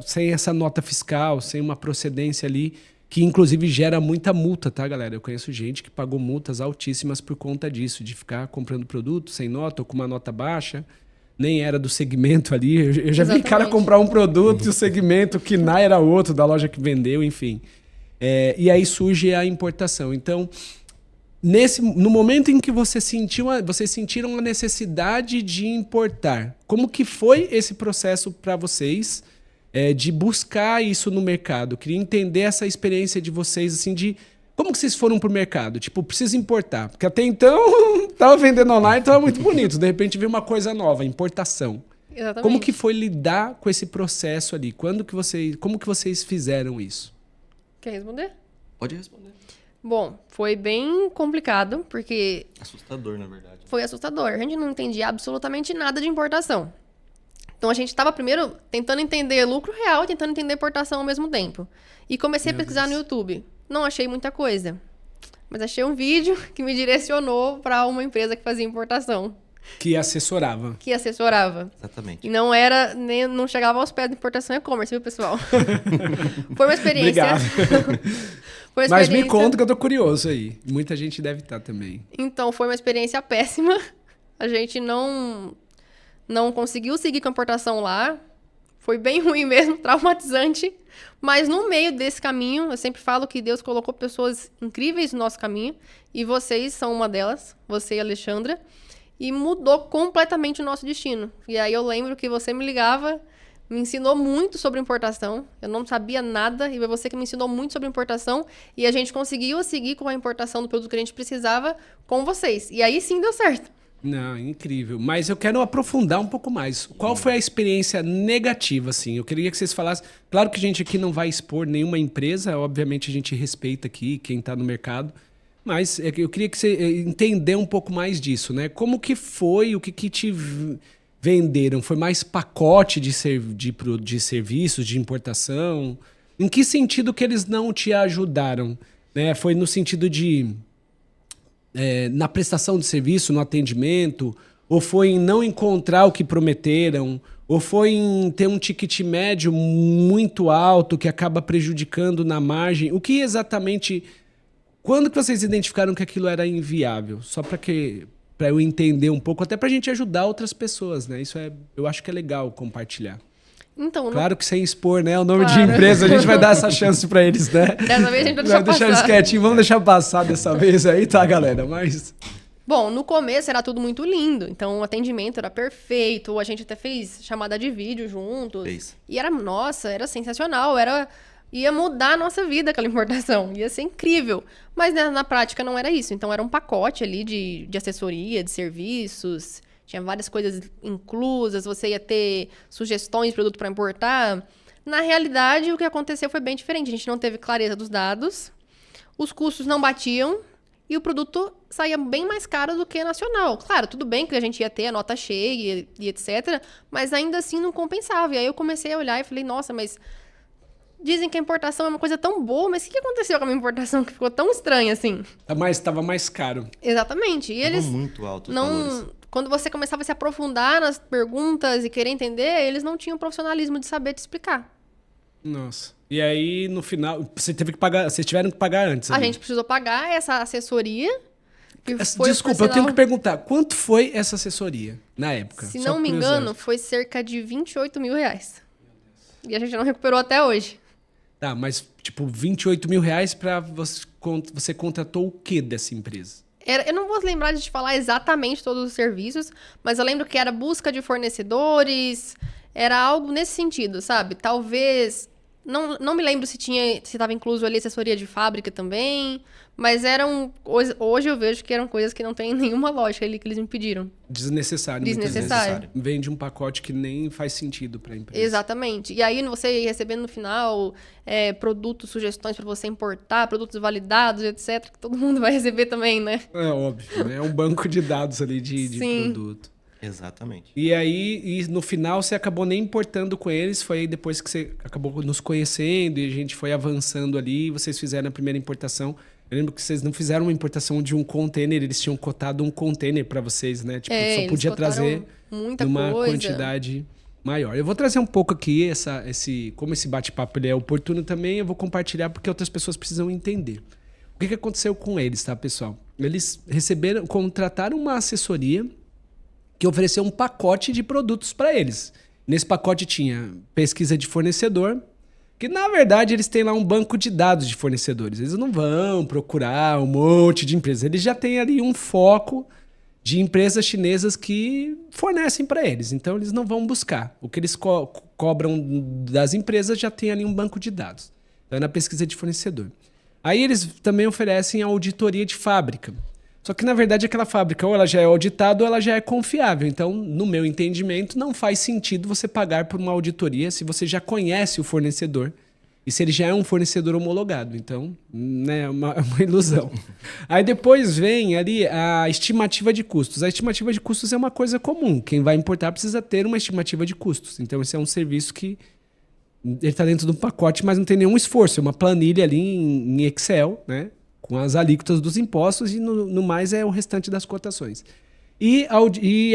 Speaker 1: sem essa nota fiscal, sem uma procedência ali, que inclusive gera muita multa, tá, galera? Eu conheço gente que pagou multas altíssimas por conta disso, de ficar comprando produto sem nota ou com uma nota baixa, nem era do segmento ali. Eu já vi cara comprar um produto e o segmento que não era outro da loja que vendeu, enfim. E aí surge a importação. Então, no momento em que vocês sentiram a necessidade de importar, como que foi esse processo para vocês? De buscar isso no mercado. Queria entender essa experiência de vocês, assim, de como que vocês foram pro mercado? Tipo, preciso importar. Porque até então, tava vendendo online, tava muito bonito. De repente, veio uma coisa nova, importação.
Speaker 3: Exatamente.
Speaker 1: Como que foi lidar com esse processo ali? Como que vocês fizeram isso?
Speaker 3: Quer responder?
Speaker 2: Pode responder.
Speaker 3: Bom, foi bem complicado, porque...
Speaker 2: Assustador, na verdade.
Speaker 3: Foi assustador. A gente não entendia absolutamente nada de importação. Então, a gente estava primeiro tentando entender lucro real e tentando entender importação ao mesmo tempo. E comecei a pesquisar no YouTube. Não achei muita coisa. Mas achei um vídeo que me direcionou para uma empresa que fazia importação.
Speaker 1: Que assessorava.
Speaker 3: Que assessorava.
Speaker 2: Exatamente.
Speaker 3: E não chegava aos pés da importação e-commerce, viu, pessoal? Foi uma experiência.
Speaker 1: Obrigado.
Speaker 3: Foi uma
Speaker 1: Mas me
Speaker 3: experiência...
Speaker 1: conta que eu tô curioso aí. Muita gente deve estar também.
Speaker 3: Então, foi uma experiência péssima. A gente não conseguiu seguir com a importação lá. Foi bem ruim mesmo, traumatizante. Mas no meio desse caminho, eu sempre falo que Deus colocou pessoas incríveis no nosso caminho. E vocês são uma delas, você e a Alexandra. E mudou completamente o nosso destino. E aí eu lembro que você me ligava, me ensinou muito sobre importação. Eu não sabia nada, e foi você que me ensinou muito sobre importação. E a gente conseguiu seguir com a importação do produto que a gente precisava com vocês. E aí sim deu certo.
Speaker 1: Não, incrível. Mas eu quero aprofundar um pouco mais. Qual foi a experiência negativa, assim? Eu queria que vocês falassem... Claro que a gente aqui não vai expor nenhuma empresa, obviamente a gente respeita aqui quem está no mercado, mas eu queria que você entender um pouco mais disso, né? Como que foi, o que te venderam? Foi mais pacote de serviços, de importação? Em que sentido que eles não te ajudaram? Né? Foi no sentido de... na prestação de serviço, no atendimento, ou foi em não encontrar o que prometeram, ou foi em ter um ticket médio muito alto que acaba prejudicando na margem. O que exatamente... Quando que vocês identificaram que aquilo era inviável? Só para que para eu entender um pouco, até pra gente ajudar outras pessoas, né? Eu acho que é legal compartilhar.
Speaker 3: Então,
Speaker 1: Claro que sem expor, né? O nome de
Speaker 3: Claro.
Speaker 1: empresa, a gente vai dar essa chance pra eles, né?
Speaker 3: Dessa vez a gente vai
Speaker 1: Vai deixar eles
Speaker 3: passar.
Speaker 1: quietinhos, vamos deixar passar dessa vez aí, tá, galera? Mas...
Speaker 3: Bom, no começo era tudo muito lindo, então o atendimento era perfeito, a gente até fez chamada de vídeo juntos.
Speaker 2: Fez.
Speaker 3: E era sensacional, ia mudar a nossa vida aquela importação, ia ser incrível. Mas né, na prática não era isso, então era um pacote ali de assessoria, de serviços, tinha várias coisas inclusas, você ia ter sugestões de produto para importar. Na realidade, o que aconteceu foi bem diferente, a gente não teve clareza dos dados, os custos não batiam, e o produto saía bem mais caro do que nacional. Claro, tudo bem que a gente ia ter a nota cheia e etc., mas ainda assim não compensava. E aí eu comecei a olhar e falei, nossa, mas dizem que a importação é uma coisa tão boa, mas o que aconteceu com a minha importação que ficou tão estranha assim?
Speaker 1: Tava mais caro.
Speaker 3: Exatamente. E eles
Speaker 2: muito alto os
Speaker 3: não...
Speaker 2: valores.
Speaker 3: Quando você começava a se aprofundar nas perguntas e querer entender, eles não tinham profissionalismo de saber te explicar.
Speaker 1: Nossa. E aí, no final, vocês tiveram que pagar antes.
Speaker 3: A
Speaker 1: ali.
Speaker 3: gente precisou pagar essa assessoria. Que foi,
Speaker 1: Desculpa,
Speaker 3: por
Speaker 1: eu tenho
Speaker 3: sinal,
Speaker 1: que perguntar, quanto foi essa assessoria na época?
Speaker 3: se
Speaker 1: Só
Speaker 3: não me
Speaker 1: curiosidade.
Speaker 3: engano, foi cerca de R$28 mil. E a gente não recuperou até hoje.
Speaker 1: Tá, mas tipo, R$28 mil pra você contratou o que dessa empresa?
Speaker 3: Eu não vou lembrar de te falar exatamente todos os serviços, mas eu lembro que era busca de fornecedores, era algo nesse sentido, sabe? Talvez... Não me lembro se estava incluso ali assessoria de fábrica também, mas hoje eu vejo que eram coisas que não tem nenhuma lógica ali que eles me pediram.
Speaker 1: Desnecessário. muitas vezes.
Speaker 3: Desnecessário.
Speaker 1: Vende um pacote que nem faz sentido pra empresa.
Speaker 3: Exatamente. E aí você ia recebendo no final produtos, sugestões para você importar, produtos validados, etc, que todo mundo vai receber também, né?
Speaker 1: É óbvio, né? É um banco de dados ali de
Speaker 3: Sim.
Speaker 1: produto.
Speaker 2: Exatamente.
Speaker 1: E aí, no final, você acabou nem importando com eles. Foi aí depois que você acabou nos conhecendo e a gente foi avançando ali. Vocês fizeram a primeira importação. Eu lembro que vocês não fizeram uma importação de um container. Eles tinham cotado um container para vocês, né? Tipo, só
Speaker 3: eles
Speaker 1: podia
Speaker 3: cotaram
Speaker 1: trazer
Speaker 3: muita
Speaker 1: numa
Speaker 3: coisa.
Speaker 1: quantidade maior. Eu vou trazer um pouco aqui, como esse bate-papo ele é oportuno também, eu vou compartilhar porque outras pessoas precisam entender. O que aconteceu com eles, tá, pessoal? Eles contrataram uma assessoria que ofereceu um pacote de produtos para eles. Nesse pacote tinha pesquisa de fornecedor, que na verdade eles têm lá um banco de dados de fornecedores. Eles não vão procurar um monte de empresas. Eles já têm ali um foco de empresas chinesas que fornecem para eles. Então eles não vão buscar. O que eles cobram das empresas já tem ali um banco de dados. Então é na pesquisa de fornecedor. Aí eles também oferecem a auditoria de fábrica. Só que, na verdade, aquela fábrica ou ela já é auditada ou ela já é confiável. Então, no meu entendimento, não faz sentido você pagar por uma auditoria se você já conhece o fornecedor e se ele já é um fornecedor homologado. Então, né, é uma ilusão. Aí depois vem ali a estimativa de custos. A estimativa de custos é uma coisa comum. Quem vai importar precisa ter uma estimativa de custos. Então, esse é um serviço que ele está dentro do pacote, mas não tem nenhum esforço. É uma planilha ali em Excel, né? Com as alíquotas dos impostos e no mais é o restante das cotações. E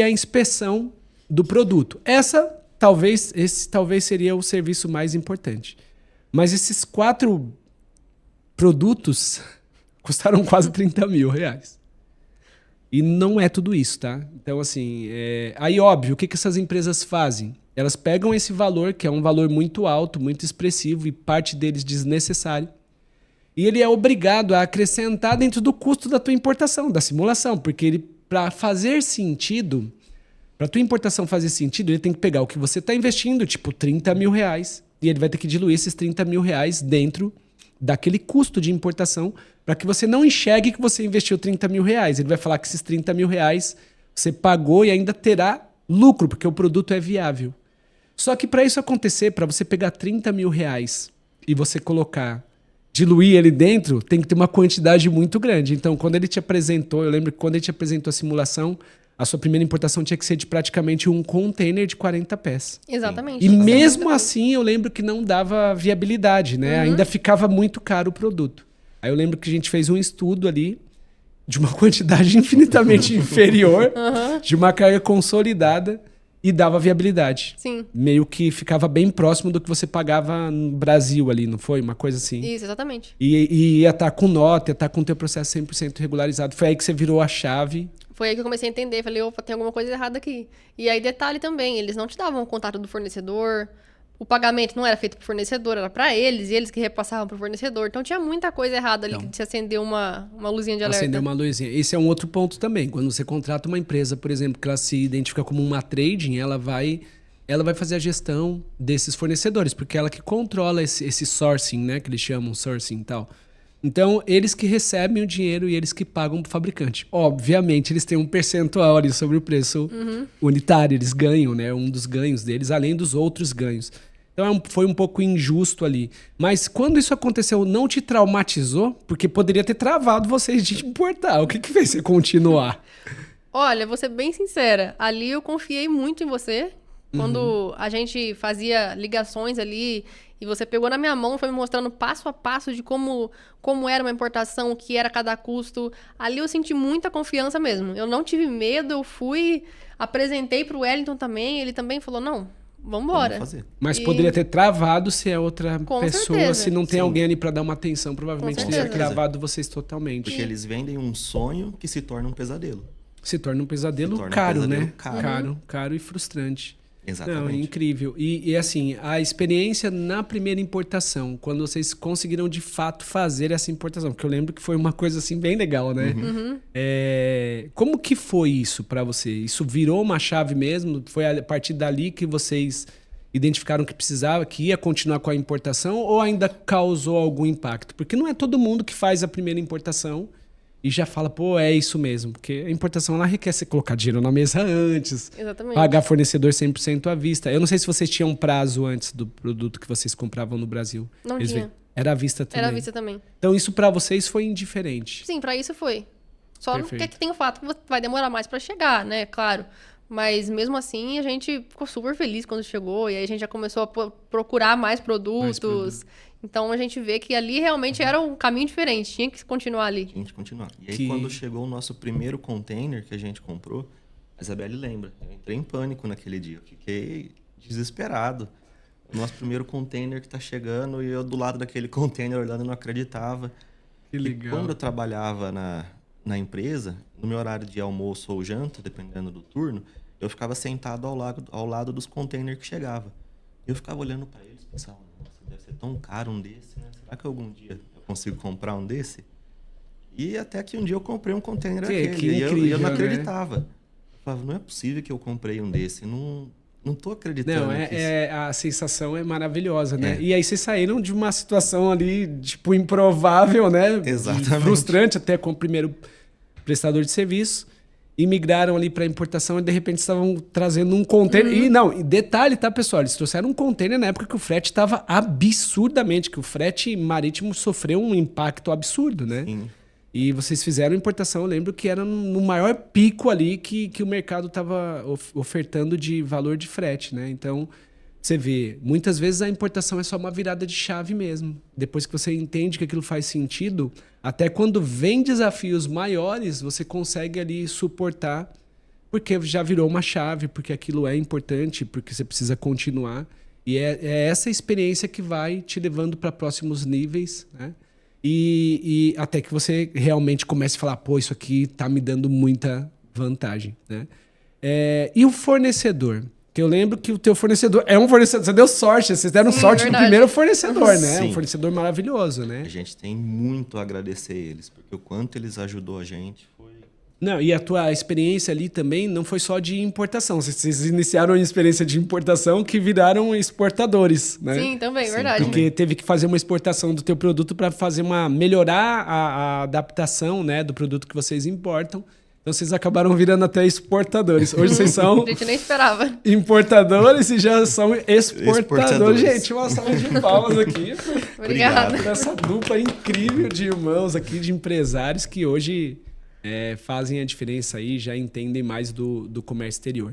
Speaker 1: a inspeção do produto. Esse talvez seria o serviço mais importante. Mas esses 4 produtos custaram quase R$30 mil. E não é tudo isso, tá? Então, assim, aí óbvio, o que essas empresas fazem? Elas pegam esse valor, que é um valor muito alto, muito expressivo e parte deles desnecessário, e ele é obrigado a acrescentar dentro do custo da tua importação, da simulação, porque para fazer sentido, para tua importação fazer sentido, ele tem que pegar o que você está investindo, tipo R$30 mil, e ele vai ter que diluir esses R$30 mil dentro daquele custo de importação, para que você não enxergue que você investiu R$30 mil. Ele vai falar que esses R$30 mil você pagou e ainda terá lucro, porque o produto é viável. Só que para isso acontecer, para você pegar R$30 mil e você diluir ele dentro, tem que ter uma quantidade muito grande. Então, quando ele te apresentou, eu lembro que quando ele te apresentou a simulação, a sua primeira importação tinha que ser de praticamente um container de 40 pés.
Speaker 3: Exatamente.
Speaker 1: E mesmo assim, eu lembro que não dava viabilidade, né? Ainda ficava muito caro o produto. Aí eu lembro que a gente fez um estudo ali de uma quantidade infinitamente inferior, de uma carga consolidada, e dava viabilidade.
Speaker 3: Sim.
Speaker 1: Meio que ficava bem próximo do que você pagava no Brasil ali, não foi? Uma coisa assim.
Speaker 3: Isso, exatamente.
Speaker 1: E ia estar com nota, ia estar com o teu processo 100% regularizado. Foi aí que você virou a chave
Speaker 3: Foi aí que eu comecei a entender. Falei, opa, tem alguma coisa errada aqui. E aí, detalhe também, eles não te davam o contato do fornecedor. O pagamento não era feito pro fornecedor, era pra eles. E eles que repassavam pro fornecedor. Então, tinha muita coisa errada ali, que se acendeu uma luzinha de alerta.
Speaker 1: Acender uma luzinha. Esse é um outro ponto também. Quando você contrata uma empresa, por exemplo, que ela se identifica como uma trading, ela vai fazer a gestão desses fornecedores, porque ela que controla esse sourcing, né? Que eles chamam sourcing e tal. Então, eles que recebem o dinheiro e eles que pagam pro fabricante. Obviamente, eles têm um percentual ali sobre o preço unitário. Eles ganham, né? Um dos ganhos deles, além dos outros ganhos. Então, foi um pouco injusto ali. Mas quando isso aconteceu, não te traumatizou? Porque poderia ter travado vocês de importar. O que fez você continuar?
Speaker 3: Olha, vou ser bem sincera. Ali eu confiei muito em você. Quando a gente fazia ligações ali e você pegou na minha mão, foi me mostrando passo a passo de como era uma importação, o que era cada custo. Ali eu senti muita confiança mesmo. Eu não tive medo, eu fui, apresentei pro Wellington também, ele também falou, não, vambora.
Speaker 2: Vamos fazer.
Speaker 1: Mas poderia ter travado se é outra
Speaker 3: Com
Speaker 1: pessoa,
Speaker 3: certeza.
Speaker 1: se não tem
Speaker 2: Sim.
Speaker 1: alguém ali para dar uma atenção, provavelmente
Speaker 3: Com
Speaker 1: teria
Speaker 3: certeza.
Speaker 1: travado vocês totalmente.
Speaker 2: Porque eles vendem um sonho que se torna um pesadelo.
Speaker 1: Se torna um pesadelo
Speaker 2: Se torna um
Speaker 1: caro,
Speaker 2: pesadelo
Speaker 1: né?
Speaker 2: caro.
Speaker 1: Caro e frustrante. Não,
Speaker 2: Exatamente.
Speaker 1: incrível. E assim, a experiência na primeira importação, quando vocês conseguiram de fato fazer essa importação, porque eu lembro que foi uma coisa assim bem legal, né? Como que foi isso para você? Isso virou uma chave mesmo? Foi a partir dali que vocês identificaram que precisava, que ia continuar com a importação, ou ainda causou algum impacto? Porque não é todo mundo que faz a primeira importação e já fala, pô, é isso mesmo. Porque a importação, ela requer você colocar dinheiro na mesa antes,
Speaker 3: Exatamente.
Speaker 1: pagar fornecedor 100% à vista. Eu não sei se vocês tinham prazo antes do produto que vocês compravam no Brasil.
Speaker 3: Não
Speaker 1: Eles
Speaker 3: tinha.
Speaker 1: veem. Era à vista também.
Speaker 3: Era à vista também.
Speaker 1: Então isso para vocês foi indiferente.
Speaker 3: Sim, pra isso foi. Só
Speaker 1: Perfeito.
Speaker 3: que tem o fato que vai demorar mais pra chegar, né? Claro. Mas mesmo assim, a gente ficou super feliz quando chegou. E aí a gente já começou a procurar mais produtos. Então a gente vê que ali realmente era um caminho diferente. Tinha que continuar ali.
Speaker 2: A gente continuar. E aí,
Speaker 1: Que-
Speaker 2: quando chegou o nosso primeiro container que a gente comprou, a Isabelle lembra. Eu entrei em pânico naquele dia. Eu fiquei desesperado. O nosso primeiro container que tá chegando e eu do lado daquele container olhando e não acreditava.
Speaker 1: Que
Speaker 2: E
Speaker 1: legal.
Speaker 2: quando eu trabalhava na empresa, no meu horário de almoço ou janta, dependendo do turno, eu ficava sentado ao lado dos containers que chegava. Eu ficava olhando para eles e pensava, nossa, deve ser tão caro um desse, né? Será que algum dia eu consigo comprar um desse? E até que um dia eu comprei um container
Speaker 1: Que
Speaker 2: daquele. E eu
Speaker 1: incrível,
Speaker 2: não
Speaker 1: né?
Speaker 2: acreditava. Eu falava, não é possível que eu comprei um desse. Não tô acreditando.
Speaker 1: Não,
Speaker 2: que isso-
Speaker 1: a sensação é maravilhosa, né?
Speaker 2: É.
Speaker 1: E aí vocês saíram de uma situação ali, tipo, improvável, né?
Speaker 2: Exatamente.
Speaker 1: Frustrante até com o primeiro prestador de serviço. E migraram ali para importação e de repente estavam trazendo um container. E não, e detalhe, tá, pessoal? Eles trouxeram um container na época que o frete estava absurdamente, que o frete marítimo sofreu um impacto absurdo, né?
Speaker 2: Sim.
Speaker 1: E vocês fizeram importação, eu lembro que era no maior pico ali que o mercado estava ofertando de valor de frete, né? Então, você vê, muitas vezes a importação é só uma virada de chave mesmo. Depois que você entende que aquilo faz sentido, até quando vem desafios maiores, você consegue ali suportar, porque já virou uma chave, porque aquilo é importante, porque você precisa continuar. E é essa experiência que vai te levando para próximos níveis, né? E até que você realmente comece a falar, pô, isso aqui tá me dando muita vantagem, né? E o fornecedor? Que eu lembro que o teu fornecedor é um fornecedor. Você deu sorte, vocês deram
Speaker 3: Sim,
Speaker 1: sorte no
Speaker 3: verdade.
Speaker 1: primeiro fornecedor, né?
Speaker 2: Sim.
Speaker 1: Um fornecedor maravilhoso, né?
Speaker 2: A gente tem muito a agradecer eles, porque o quanto eles ajudou a gente foi...
Speaker 1: Não, e a tua experiência ali também não foi só de importação. Vocês iniciaram uma experiência de importação que viraram exportadores, né?
Speaker 3: Sim, também,
Speaker 2: Sim,
Speaker 3: verdade.
Speaker 1: Porque teve que fazer uma exportação do teu produto para melhorar a adaptação, né, do produto que vocês importam. Então vocês acabaram virando até exportadores. Hoje vocês são
Speaker 3: A gente nem esperava.
Speaker 1: importadores e já são exportadores.
Speaker 2: Exportadores.
Speaker 1: Gente, uma salva de palmas aqui
Speaker 3: Obrigada.
Speaker 1: por essa dupla incrível de irmãos aqui, de empresários que hoje fazem a diferença aí, já entendem mais do comércio exterior.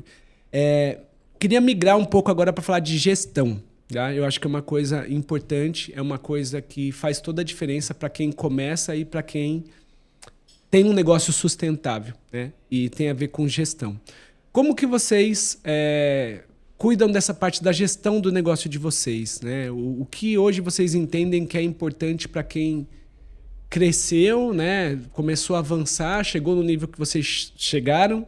Speaker 1: Queria migrar um pouco agora para falar de gestão. Tá? Eu acho que é uma coisa importante, é uma coisa que faz toda a diferença para quem começa e para quem tem um negócio sustentável, né? E tem a ver com gestão. Como que vocês cuidam dessa parte da gestão do negócio de vocês, né? O que hoje vocês entendem que é importante para quem cresceu, né? Começou a avançar, chegou no nível que vocês chegaram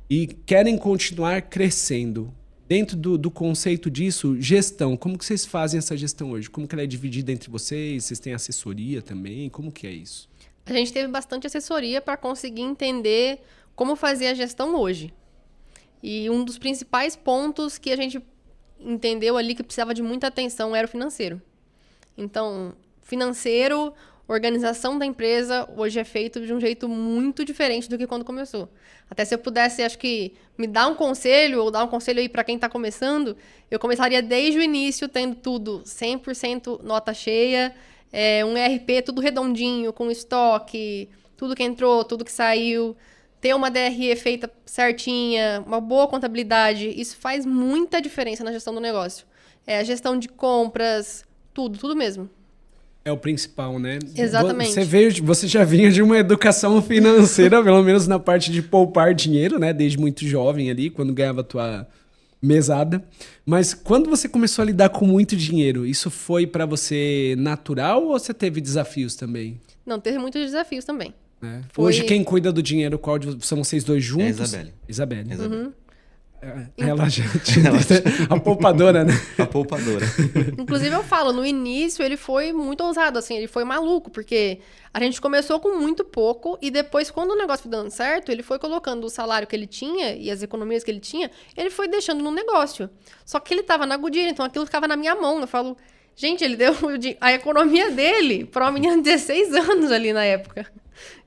Speaker 1: e querem continuar crescendo. Dentro do conceito disso, gestão, como que vocês fazem essa gestão hoje? Como que ela é dividida entre vocês? Vocês têm assessoria também? Como que é isso?
Speaker 3: A gente teve bastante assessoria para conseguir entender como fazer a gestão hoje. E um dos principais pontos que a gente entendeu ali que precisava de muita atenção era o financeiro. Então, financeiro, organização da empresa, hoje é feito de um jeito muito diferente do que quando começou. Até se eu pudesse, acho que, me dar um conselho, ou dar um conselho aí para quem está começando, eu começaria desde o início, tendo tudo 100% nota cheia, um ERP tudo redondinho, com estoque, tudo que entrou, tudo que saiu, ter uma DRE feita certinha, uma boa contabilidade, isso faz muita diferença na gestão do negócio. A gestão de compras, tudo mesmo.
Speaker 1: É o principal, né?
Speaker 3: Exatamente.
Speaker 1: Você já vinha de uma educação financeira, pelo menos na parte de poupar dinheiro, né? Desde muito jovem ali, quando ganhava a tua mesada. Mas quando você começou a lidar com muito dinheiro, isso foi para você natural ou você teve desafios também?
Speaker 3: Não, teve muitos desafios também.
Speaker 1: Hoje quem cuida do dinheiro, são vocês dois juntos?
Speaker 2: É a
Speaker 1: Isabelle.
Speaker 3: Uhum.
Speaker 1: Ela já tinha a poupadora, né?
Speaker 2: A poupadora.
Speaker 3: Inclusive, eu falo, no início ele foi muito ousado, assim, ele foi maluco, porque a gente começou com muito pouco e depois, quando o negócio foi dando certo, ele foi colocando o salário que ele tinha e as economias que ele tinha, ele foi deixando no negócio. Só que ele tava na Goodyear, então aquilo ficava na minha mão. Eu falo, gente, ele deu a economia dele para uma menina de 16 anos ali na época.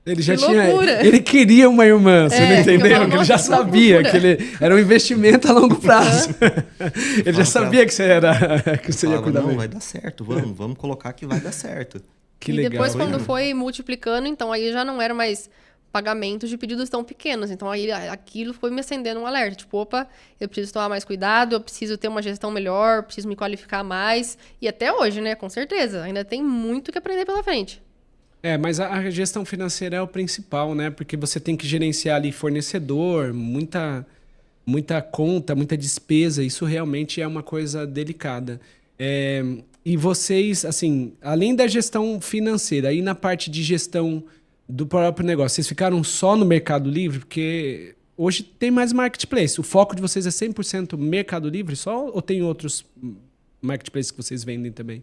Speaker 1: Ele já
Speaker 3: que
Speaker 1: tinha.
Speaker 3: loucura.
Speaker 1: Ele queria uma irmã, você não entendeu? Ele já sabia
Speaker 3: loucura.
Speaker 1: que ele era um investimento a longo prazo. Ele já sabia que você ia cuidar
Speaker 2: não,
Speaker 1: bem.
Speaker 2: vai dar certo, vamos colocar que vai dar certo.
Speaker 1: Que
Speaker 3: e
Speaker 1: legal.
Speaker 3: depois, quando foi multiplicando, então aí já não eram mais pagamentos de pedidos tão pequenos. Então aí aquilo foi me acendendo um alerta. Tipo, opa, eu preciso tomar mais cuidado, eu preciso ter uma gestão melhor, preciso me qualificar mais. E até hoje, né? Com certeza. Ainda tem muito que aprender pela frente.
Speaker 1: Mas a gestão financeira é o principal, né? Porque você tem que gerenciar ali fornecedor, muita conta, muita despesa. Isso realmente é uma coisa delicada. E vocês, assim, além da gestão financeira, aí na parte de gestão do próprio negócio, vocês ficaram só no Mercado Livre? Porque hoje tem mais marketplace. O foco de vocês é 100% Mercado Livre só? Ou tem outros marketplaces que vocês vendem também?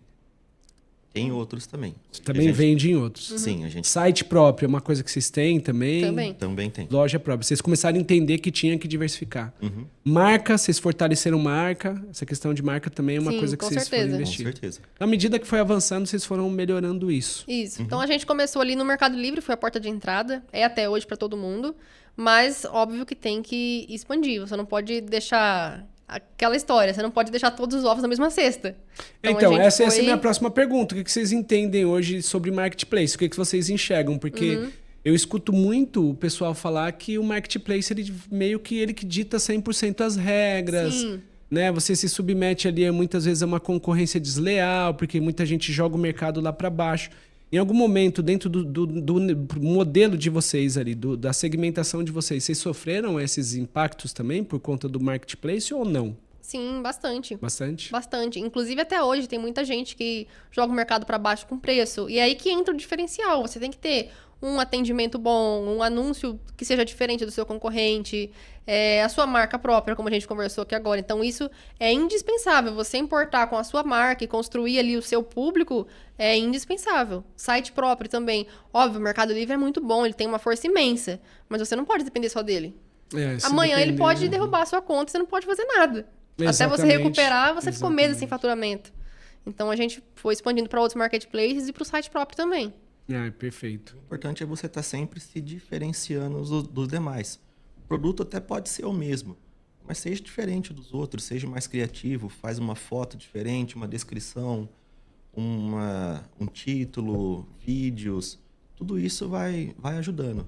Speaker 2: Tem outros também.
Speaker 1: Também vende em outros.
Speaker 2: Sim, a gente...
Speaker 1: Site próprio é uma coisa que vocês têm também?
Speaker 2: Também tem.
Speaker 1: Loja própria. Vocês começaram a entender que tinha que diversificar.
Speaker 2: Uhum.
Speaker 1: Marca, vocês fortaleceram marca. Essa questão de marca também é uma coisa que vocês foram investir.
Speaker 2: Com certeza.
Speaker 1: À medida que foi avançando, vocês foram melhorando isso.
Speaker 3: Isso. Então a gente começou ali no Mercado Livre, foi a porta de entrada. É até hoje para todo mundo. Mas óbvio que tem que expandir. Você não pode deixar... Aquela história, você não pode deixar todos os ovos na mesma cesta.
Speaker 1: Então essa é a minha próxima pergunta. O que vocês entendem hoje sobre marketplace? O que vocês enxergam? Porque eu escuto muito o pessoal falar que o marketplace, ele meio que ele que dita 100% as regras.
Speaker 3: Sim.
Speaker 1: Né? Você se submete ali muitas vezes a uma concorrência desleal, porque muita gente joga o mercado lá para baixo. Em algum momento, dentro do modelo de vocês ali, da segmentação de vocês sofreram esses impactos também por conta do marketplace ou não?
Speaker 3: Sim, bastante.
Speaker 1: Bastante?
Speaker 3: Bastante. Inclusive, até hoje, tem muita gente que joga o mercado para baixo com preço. E é aí que entra o diferencial. Você tem que ter um atendimento bom, um anúncio que seja diferente do seu concorrente, a sua marca própria, como a gente conversou aqui agora. Então, isso é indispensável. Você importar com a sua marca e construir ali o seu público é indispensável. Site próprio também. Óbvio, o Mercado Livre é muito bom, ele tem uma força imensa, mas você não pode depender só dele. Amanhã ele pode derrubar a sua conta e você não pode fazer nada.
Speaker 1: Exatamente.
Speaker 3: Até você recuperar, você ficou meses sem faturamento. Então, a gente foi expandindo para outros marketplaces e para o site próprio também.
Speaker 1: Perfeito.
Speaker 2: O importante é você estar sempre se diferenciando dos demais. O produto até pode ser o mesmo, mas seja diferente dos outros, seja mais criativo, faz uma foto diferente, uma descrição, um título, vídeos, tudo isso vai ajudando.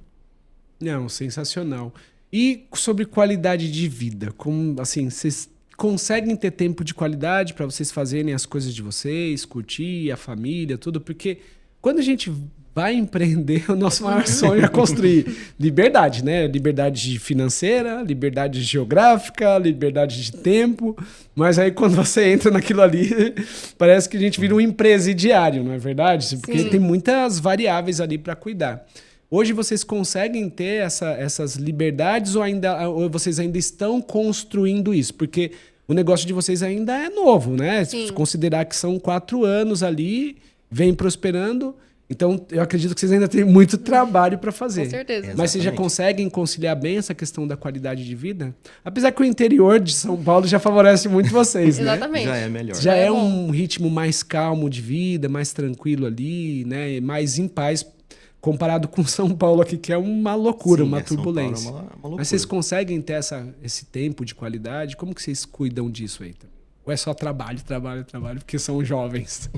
Speaker 1: Não, sensacional. E sobre qualidade de vida, como assim, vocês conseguem ter tempo de qualidade para vocês fazerem as coisas de vocês, curtir a família, tudo? Porque quando a gente vai empreender, o nosso maior sonho é construir liberdade, né? Liberdade financeira, liberdade geográfica, liberdade de tempo. Mas aí quando você entra naquilo ali, parece que a gente vira um empresidiário, não é verdade? Porque
Speaker 3: Sim.
Speaker 1: tem muitas variáveis ali para cuidar. Hoje vocês conseguem ter essas liberdades ou vocês ainda estão construindo isso? Porque o negócio de vocês ainda é novo, né?
Speaker 3: Sim.
Speaker 1: Se considerar que são 4 anos ali, vem prosperando. Então, eu acredito que vocês ainda têm muito trabalho para fazer.
Speaker 3: Com certeza.
Speaker 1: Mas vocês já
Speaker 2: Exatamente.
Speaker 1: conseguem conciliar bem essa questão da qualidade de vida? Apesar que o interior de São Paulo já favorece muito vocês, né?
Speaker 3: Exatamente.
Speaker 2: Já é melhor.
Speaker 1: Já é
Speaker 3: bom.
Speaker 1: um ritmo mais calmo de vida, mais tranquilo ali, né? Mais em paz, comparado com São Paulo aqui, que é uma loucura,
Speaker 2: Sim,
Speaker 1: uma
Speaker 2: São Paulo é
Speaker 1: turbulência.
Speaker 2: uma loucura.
Speaker 1: Mas vocês conseguem ter esse tempo de qualidade? Como que vocês cuidam disso aí? Ou é só trabalho, porque são jovens?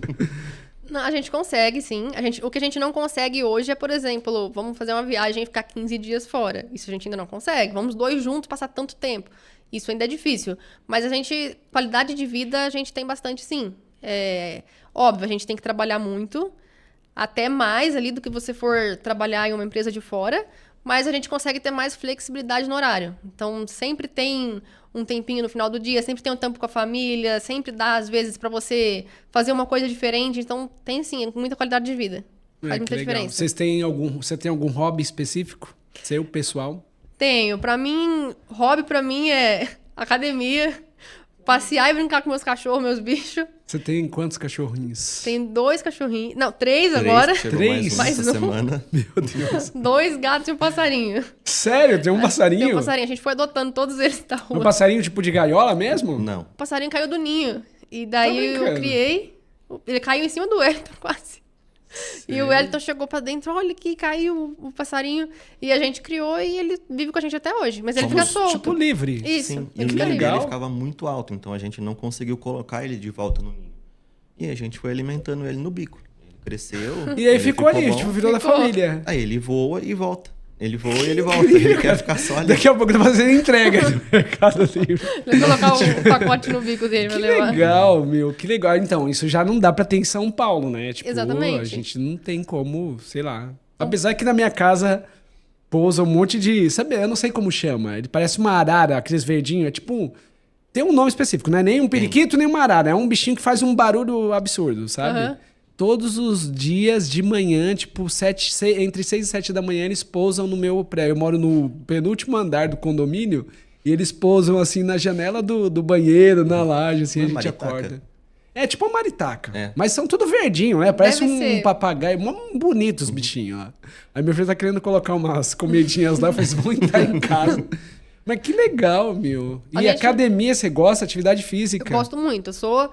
Speaker 3: Não, a gente consegue, sim. O que a gente não consegue hoje é, por exemplo, vamos fazer uma viagem e ficar 15 dias fora. Isso a gente ainda não consegue. Vamos 2 juntos passar tanto tempo. Isso ainda é difícil. Mas qualidade de vida, a gente tem bastante, sim. Óbvio, a gente tem que trabalhar muito, até mais ali do que você for trabalhar em uma empresa de fora, mas a gente consegue ter mais flexibilidade no horário. Então, sempre tem um tempinho no final do dia, sempre tem um tempo com a família, sempre dá, às vezes, para você fazer uma coisa diferente. Então, tem, sim, muita qualidade de vida. Faz muita
Speaker 1: que legal.
Speaker 3: diferença.
Speaker 1: Você tem algum hobby específico? Seu, pessoal?
Speaker 3: Tenho. Hobby pra mim é academia, passear e brincar com meus cachorros, meus bichos.
Speaker 1: Você tem quantos cachorrinhos?
Speaker 3: Tem 2 cachorrinhos. Não, 3
Speaker 2: Três,
Speaker 3: agora.
Speaker 2: chegou
Speaker 1: Três?
Speaker 2: mais um
Speaker 3: Mais
Speaker 2: essa
Speaker 3: um.
Speaker 2: semana.
Speaker 1: Meu Deus.
Speaker 3: 2 gatos e um passarinho.
Speaker 1: Sério? Tem um passarinho?
Speaker 3: Tem um passarinho. A gente foi adotando todos eles da rua.
Speaker 1: Um passarinho tipo de gaiola mesmo?
Speaker 2: Não.
Speaker 3: O passarinho caiu do ninho. E daí
Speaker 1: brincando?
Speaker 3: eu criei. Ele caiu em cima do Wellington, quase. E o Wellington chegou pra dentro, olha aqui, caiu o passarinho. E a gente criou e ele vive com a gente até hoje. Mas ele fica solto.
Speaker 1: Tipo livre.
Speaker 3: Isso,
Speaker 2: Sim, e
Speaker 3: ele
Speaker 2: o
Speaker 3: fica
Speaker 2: ninho
Speaker 3: livre.
Speaker 1: legal.
Speaker 2: dele ficava muito alto, então a gente não conseguiu colocar ele de volta no ninho. E a gente foi alimentando ele no bico. Ele cresceu.
Speaker 1: E aí
Speaker 2: ele
Speaker 1: ficou ali,
Speaker 2: bom.
Speaker 1: tipo, virou da
Speaker 3: Ficou.
Speaker 1: família.
Speaker 2: Aí ele voa e volta. Ele voa e ele volta. Ele quer ficar só ali.
Speaker 1: Daqui a pouco tá fazendo entrega no Mercado Livre.
Speaker 3: Ele vai colocar o pacote no bico dele pra
Speaker 1: Que
Speaker 3: levar.
Speaker 1: legal, meu, que legal. Então, isso já não dá pra ter em São Paulo, né? Tipo,
Speaker 3: Exatamente.
Speaker 1: a gente não tem como, sei lá. Apesar que na minha casa pousa um monte de... Sabe, eu não sei como chama. Ele parece uma arara, aqueles verdinhos. É tipo... Tem um nome específico, não é nem um periquito, nem uma arara. É um bichinho que faz um barulho absurdo, sabe?
Speaker 3: Aham.
Speaker 1: Todos os dias de manhã, tipo, entre 6 e 7 da manhã, eles pousam no meu prédio. Eu moro no penúltimo andar do condomínio e eles pousam, assim, na janela do banheiro, na laje, assim,
Speaker 2: Uma
Speaker 1: a gente
Speaker 2: maritaca.
Speaker 1: acorda. É tipo uma maritaca.
Speaker 2: É.
Speaker 1: Mas são tudo verdinho, né? Parece
Speaker 3: Deve
Speaker 1: um
Speaker 3: ser.
Speaker 1: papagaio. Bonitos os bichinhos lá. Aí meu filho tá querendo colocar umas comidinhas lá, eu falei, vão entrar em casa. Mas que legal, meu. E
Speaker 3: A gente-
Speaker 1: academia, você gosta? Atividade
Speaker 3: Eu
Speaker 1: física?
Speaker 3: gosto muito. Eu sou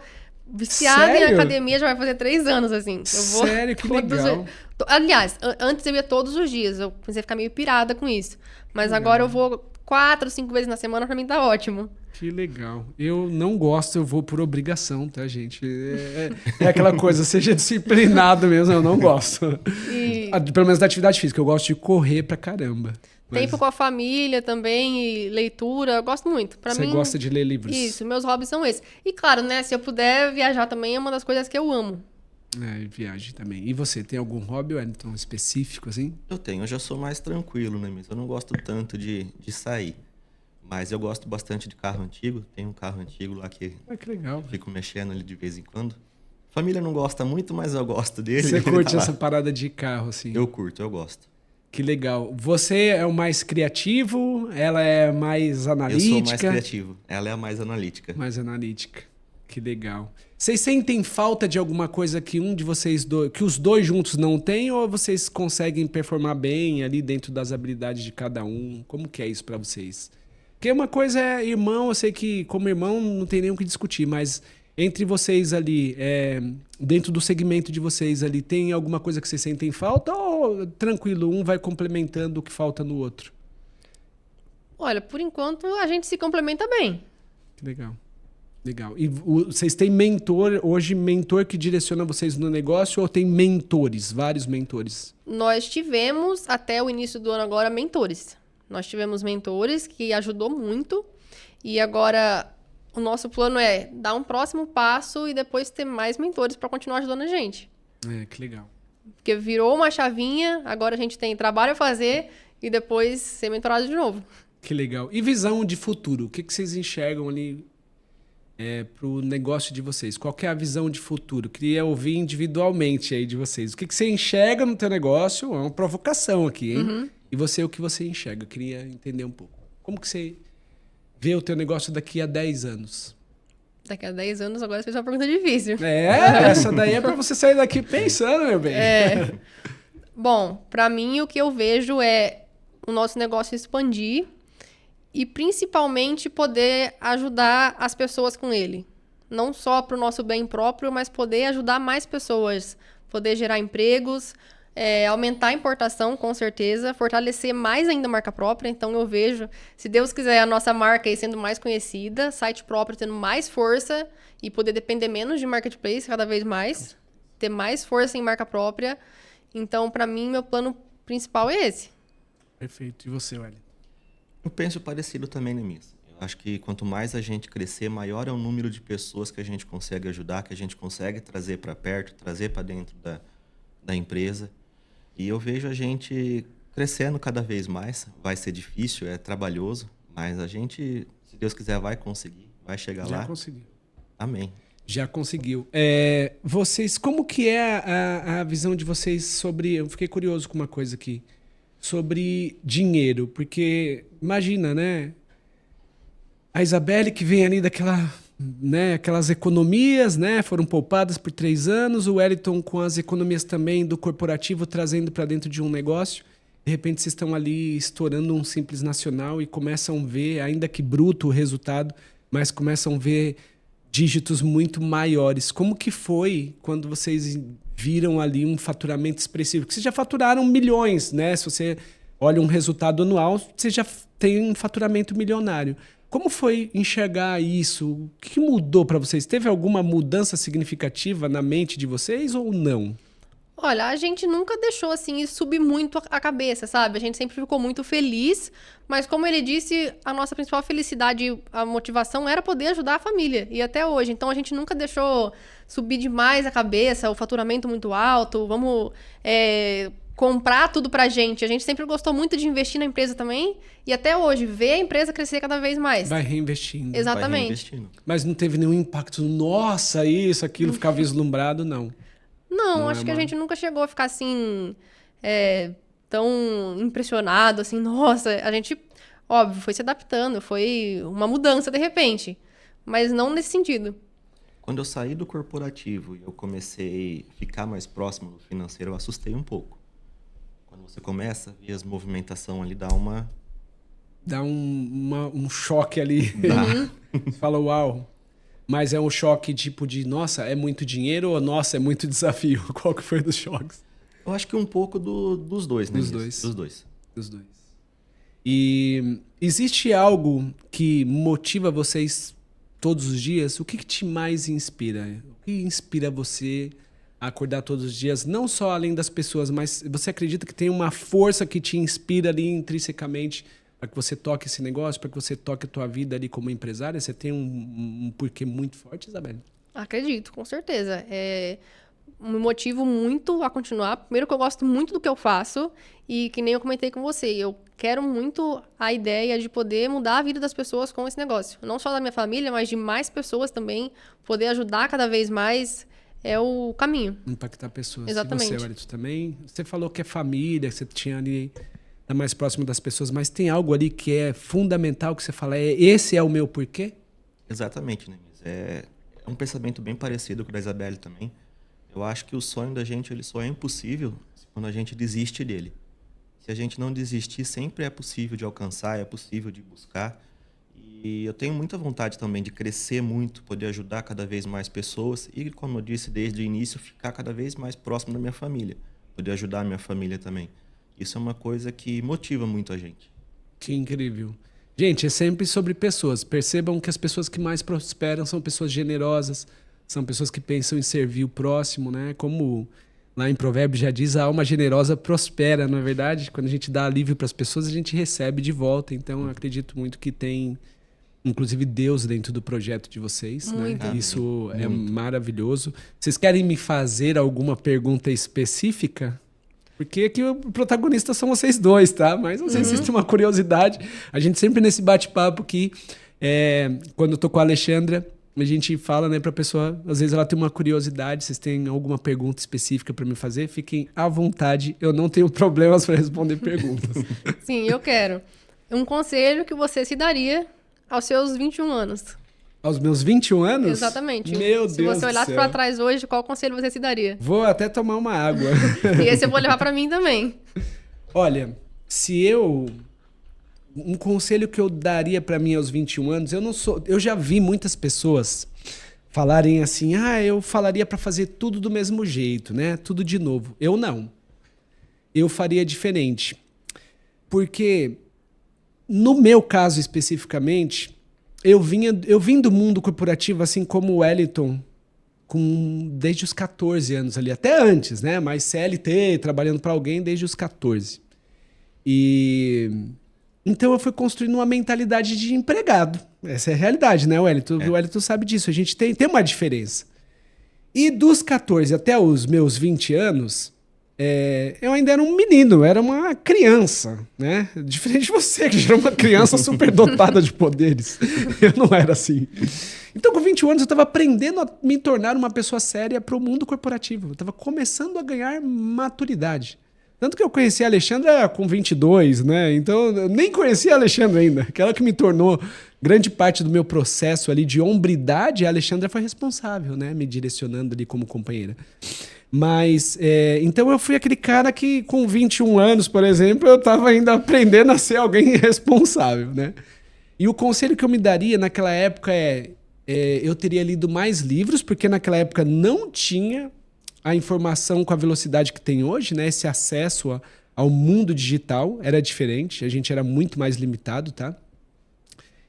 Speaker 3: viciada em
Speaker 1: Sério?
Speaker 3: academia, já vai fazer 3 anos, assim. Eu vou
Speaker 1: Sério? Que
Speaker 3: todos
Speaker 1: legal.
Speaker 3: Aliás, antes eu ia todos os dias. Eu comecei a ficar meio pirada com isso. Mas agora eu vou 4, 5 vezes na semana, pra mim tá ótimo.
Speaker 1: Que legal. Eu não gosto, eu vou por obrigação, tá, gente? É aquela coisa, seja disciplinado mesmo, eu não gosto.
Speaker 3: E
Speaker 1: Pelo menos da atividade física, eu gosto de correr pra caramba. Mas
Speaker 3: tempo com a família também, e leitura, eu gosto muito. Pra
Speaker 1: você
Speaker 3: mim,
Speaker 1: gosta de ler livros?
Speaker 3: isso, meus hobbies são esses. E claro, né, se eu puder viajar também é uma das coisas que eu amo.
Speaker 1: É, viagem também. E você, tem algum hobby, Wellington, específico, assim?
Speaker 2: Eu já sou mais tranquilo, né? Mas eu não gosto tanto de sair. Mas eu gosto bastante de carro antigo. Tem um carro antigo lá que
Speaker 1: Ah, que legal.
Speaker 2: fico mexendo ali de vez em quando. Família não gosta muito, mas eu gosto dele.
Speaker 1: Você
Speaker 2: Ele
Speaker 1: curte
Speaker 2: tá lá.
Speaker 1: essa parada de carro, assim?
Speaker 2: Eu curto, eu gosto.
Speaker 1: Que legal. Você é o mais criativo, ela é mais analítica?
Speaker 2: Eu sou mais criativo. Ela é a mais analítica.
Speaker 1: Mais analítica. Que legal. Vocês sentem falta de alguma coisa que um de vocês dois, que os dois juntos não têm, ou vocês conseguem performar bem ali dentro das habilidades de cada um? Como que é isso pra vocês? Porque uma coisa é irmão, eu sei que como irmão não tem nem o que discutir, mas entre vocês ali, dentro do segmento de vocês ali, tem alguma coisa que vocês sentem falta ou tranquilo, um vai complementando o que falta no outro?
Speaker 3: Olha, por enquanto a gente se complementa bem.
Speaker 1: Que legal. Legal. E vocês têm hoje mentor que direciona vocês no negócio ou tem mentores, vários mentores?
Speaker 3: Nós tivemos, até o início do ano agora, mentores. Nós tivemos mentores que ajudou muito. E agora o nosso plano é dar um próximo passo e depois ter mais mentores para continuar ajudando a gente.
Speaker 1: Que legal.
Speaker 3: Porque virou uma chavinha, agora a gente tem trabalho a fazer e depois ser mentorado de novo.
Speaker 1: Que legal. E visão de futuro? O que vocês enxergam ali para o negócio de vocês? Qual que é a visão de futuro? Queria ouvir individualmente aí de vocês. O que você enxerga no teu negócio? É uma provocação aqui, hein? E você, o que você enxerga? Queria entender um pouco. Como que você vê o teu negócio daqui a 10 anos?
Speaker 3: Daqui a 10 anos, agora você fez uma pergunta difícil.
Speaker 1: Essa daí é para você sair daqui pensando, meu bem.
Speaker 3: Bom, para mim, o que eu vejo é o nosso negócio expandir e principalmente poder ajudar as pessoas com ele. Não só para o nosso bem próprio, mas poder ajudar mais pessoas, poder gerar empregos, aumentar a importação, com certeza, fortalecer mais ainda a marca própria. Então eu vejo, se Deus quiser, a nossa marca aí sendo mais conhecida, site próprio tendo mais força e poder depender menos de marketplace cada vez mais, ter mais força em marca própria. Então, para mim, meu plano principal é esse.
Speaker 1: Perfeito. E você, Wellington?
Speaker 2: Eu penso parecido também, Neemias. Eu acho que quanto mais a gente crescer, maior é o número de pessoas que a gente consegue ajudar, que a gente consegue trazer para perto, trazer para dentro da empresa. E eu vejo a gente crescendo cada vez mais. Vai ser difícil, é trabalhoso, mas a gente, se Deus quiser, vai conseguir, vai chegar lá.
Speaker 1: Já conseguiu.
Speaker 2: Amém.
Speaker 1: Já conseguiu. Vocês, como que é a visão de vocês sobre... Eu fiquei curioso com uma coisa aqui. Sobre dinheiro, porque imagina, né? A Isabelle que vem ali aquelas economias, né? Foram poupadas por 3 anos, o Wellington com as economias também do corporativo trazendo para dentro de um negócio. De repente vocês estão ali estourando um Simples Nacional e começam a ver, ainda que bruto o resultado, mas começam a ver dígitos muito maiores. Como que foi quando vocês viram ali um faturamento expressivo? Porque vocês já faturaram milhões, né? Se você olha um resultado anual, você já tem um faturamento milionário. Como foi enxergar isso? O que mudou para vocês? Teve alguma mudança significativa na mente de vocês ou não?
Speaker 3: Olha, a gente nunca deixou, assim, subir muito a cabeça, sabe? A gente sempre ficou muito feliz, mas como ele disse, a nossa principal felicidade, a motivação era poder ajudar a família, e até hoje. Então, a gente nunca deixou subir demais a cabeça, o faturamento muito alto, vamos comprar tudo pra gente. A gente sempre gostou muito de investir na empresa também, e até hoje, ver a empresa crescer cada vez mais.
Speaker 1: Vai reinvestindo.
Speaker 3: Exatamente.
Speaker 2: Vai reinvestindo.
Speaker 1: Mas não teve nenhum impacto, nossa, isso, aquilo, ficar vislumbrado, não.
Speaker 3: Não, acho que a gente nunca chegou a ficar assim, tão impressionado, assim, nossa, a gente, óbvio, foi se adaptando, foi uma mudança de repente, mas não nesse sentido.
Speaker 2: Quando eu saí do corporativo e eu comecei a ficar mais próximo do financeiro, eu assustei um pouco. Quando você começa a ver as movimentação ali,
Speaker 1: Dá um choque ali.
Speaker 2: Dá.
Speaker 1: Você fala, uau. Mas é um choque tipo de, nossa, é muito dinheiro ou, nossa, é muito desafio? Qual que foi dos choques?
Speaker 2: Eu acho que um pouco dos dois, né?
Speaker 1: Dos dois.
Speaker 2: Dos dois.
Speaker 1: Dos dois. E existe algo que motiva vocês todos os dias? O que te mais inspira? O que inspira você a acordar todos os dias? Não só além das pessoas, mas você acredita que tem uma força que te inspira ali intrinsecamente para que você toque esse negócio, para que você toque a tua vida ali como empresária? Você tem um porquê muito forte, Isabelle?
Speaker 3: Acredito, com certeza. Me motivo muito a continuar. Primeiro que eu gosto muito do que eu faço e que nem eu comentei com você, eu quero muito a ideia de poder mudar a vida das pessoas com esse negócio. Não só da minha família, mas de mais pessoas também. Poder ajudar cada vez mais é o caminho.
Speaker 1: Impactar pessoas.
Speaker 3: Exatamente.
Speaker 1: E você, Wellington, também? Você falou que é família, que você tinha ali... Tá mais próximo das pessoas, mas tem algo ali que é fundamental que você fala, esse é o meu porquê?
Speaker 2: Exatamente, né? É um pensamento bem parecido com o da Isabelle também. Eu acho que o sonho da gente ele só é impossível quando a gente desiste dele. Se a gente não desistir, sempre é possível de alcançar, é possível de buscar. E eu tenho muita vontade também de crescer muito, poder ajudar cada vez mais pessoas e, como eu disse desde o início, ficar cada vez mais próximo da minha família, poder ajudar a minha família também. Isso é uma coisa que motiva muito a gente.
Speaker 1: Que incrível. Gente, é sempre sobre pessoas. Percebam que as pessoas que mais prosperam são pessoas generosas, são pessoas que pensam em servir o próximo, né? Como lá em Provérbios já diz, a alma generosa prospera, não é verdade? Quando a gente dá alívio para as pessoas, a gente recebe de volta. Então, eu acredito muito que tem inclusive Deus dentro do projeto de vocês, né?
Speaker 3: Muito.
Speaker 1: Isso é maravilhoso. Vocês querem me fazer alguma pergunta específica? Porque aqui o protagonista são vocês dois, tá? Mas às vezes tem uma curiosidade. A gente sempre nesse bate-papo que, quando eu tô com a Alexandra, a gente fala, né, pra pessoa, às vezes ela tem uma curiosidade, vocês têm alguma pergunta específica para me fazer, fiquem à vontade, eu não tenho problemas para responder perguntas.
Speaker 3: Sim, eu quero. Um conselho que você se daria aos seus 21 anos.
Speaker 1: Aos meus 21 anos?
Speaker 3: Exatamente.
Speaker 1: Meu
Speaker 3: Se
Speaker 1: Deus
Speaker 3: você
Speaker 1: do
Speaker 3: olhasse
Speaker 1: céu.
Speaker 3: para trás hoje, qual conselho você se daria?
Speaker 1: Vou até tomar uma água.
Speaker 3: E esse eu vou levar para mim também.
Speaker 1: Olha, um conselho que eu daria para mim aos 21 anos, eu já vi muitas pessoas falarem assim, eu falaria para fazer tudo do mesmo jeito, né? Tudo de novo. Eu não. Eu faria diferente. Porque, no meu caso especificamente, eu vim do mundo corporativo, assim como o Wellington, desde os 14 anos ali, até antes, né? Mas CLT, trabalhando para alguém desde os 14. Então eu fui construindo uma mentalidade de empregado. Essa é a realidade, né, Wellington? O Wellington sabe disso. A gente tem uma diferença. E dos 14 até os meus 20 anos, eu ainda era um menino, era uma criança, né? Diferente de você, que já era uma criança superdotada de poderes. Eu não era assim. Então, com 21 anos, eu estava aprendendo a me tornar uma pessoa séria para o mundo corporativo. Eu estava começando a ganhar maturidade. Tanto que eu conheci a Alexandra com 22, né? Então, eu nem conhecia a Alexandra ainda. Aquela que me tornou grande parte do meu processo ali de hombridade, a Alexandra foi responsável, né? Me direcionando ali como companheira. Mas, então eu fui aquele cara que com 21 anos, por exemplo, eu estava ainda aprendendo a ser alguém responsável, né? E o conselho que eu me daria naquela época eu teria lido mais livros, porque naquela época não tinha a informação com a velocidade que tem hoje, né? Esse acesso ao mundo digital era diferente, a gente era muito mais limitado, tá?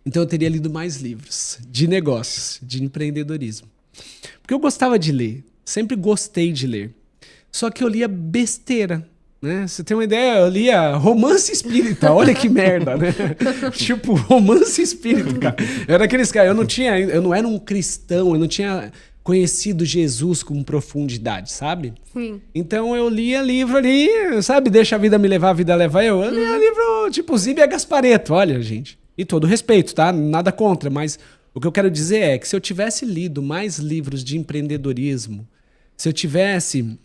Speaker 1: Então eu teria lido mais livros de negócios, de empreendedorismo. Porque eu gostava de ler, sempre gostei de ler. Só que eu lia besteira, né? Você tem uma ideia? Eu lia romance espírita, olha que merda, né? Tipo, romance espírita, cara. Eu era aqueles caras, eu não era um cristão, eu não tinha conhecido Jesus com profundidade, sabe?
Speaker 3: Sim.
Speaker 1: Então eu lia livro ali, sabe? Deixa a vida me levar, a vida leva eu. Eu lia livro tipo Zíbia Gasparetto, olha, gente. E todo respeito, tá? Nada contra, mas o que eu quero dizer é que se eu tivesse lido mais livros de empreendedorismo, se eu tivesse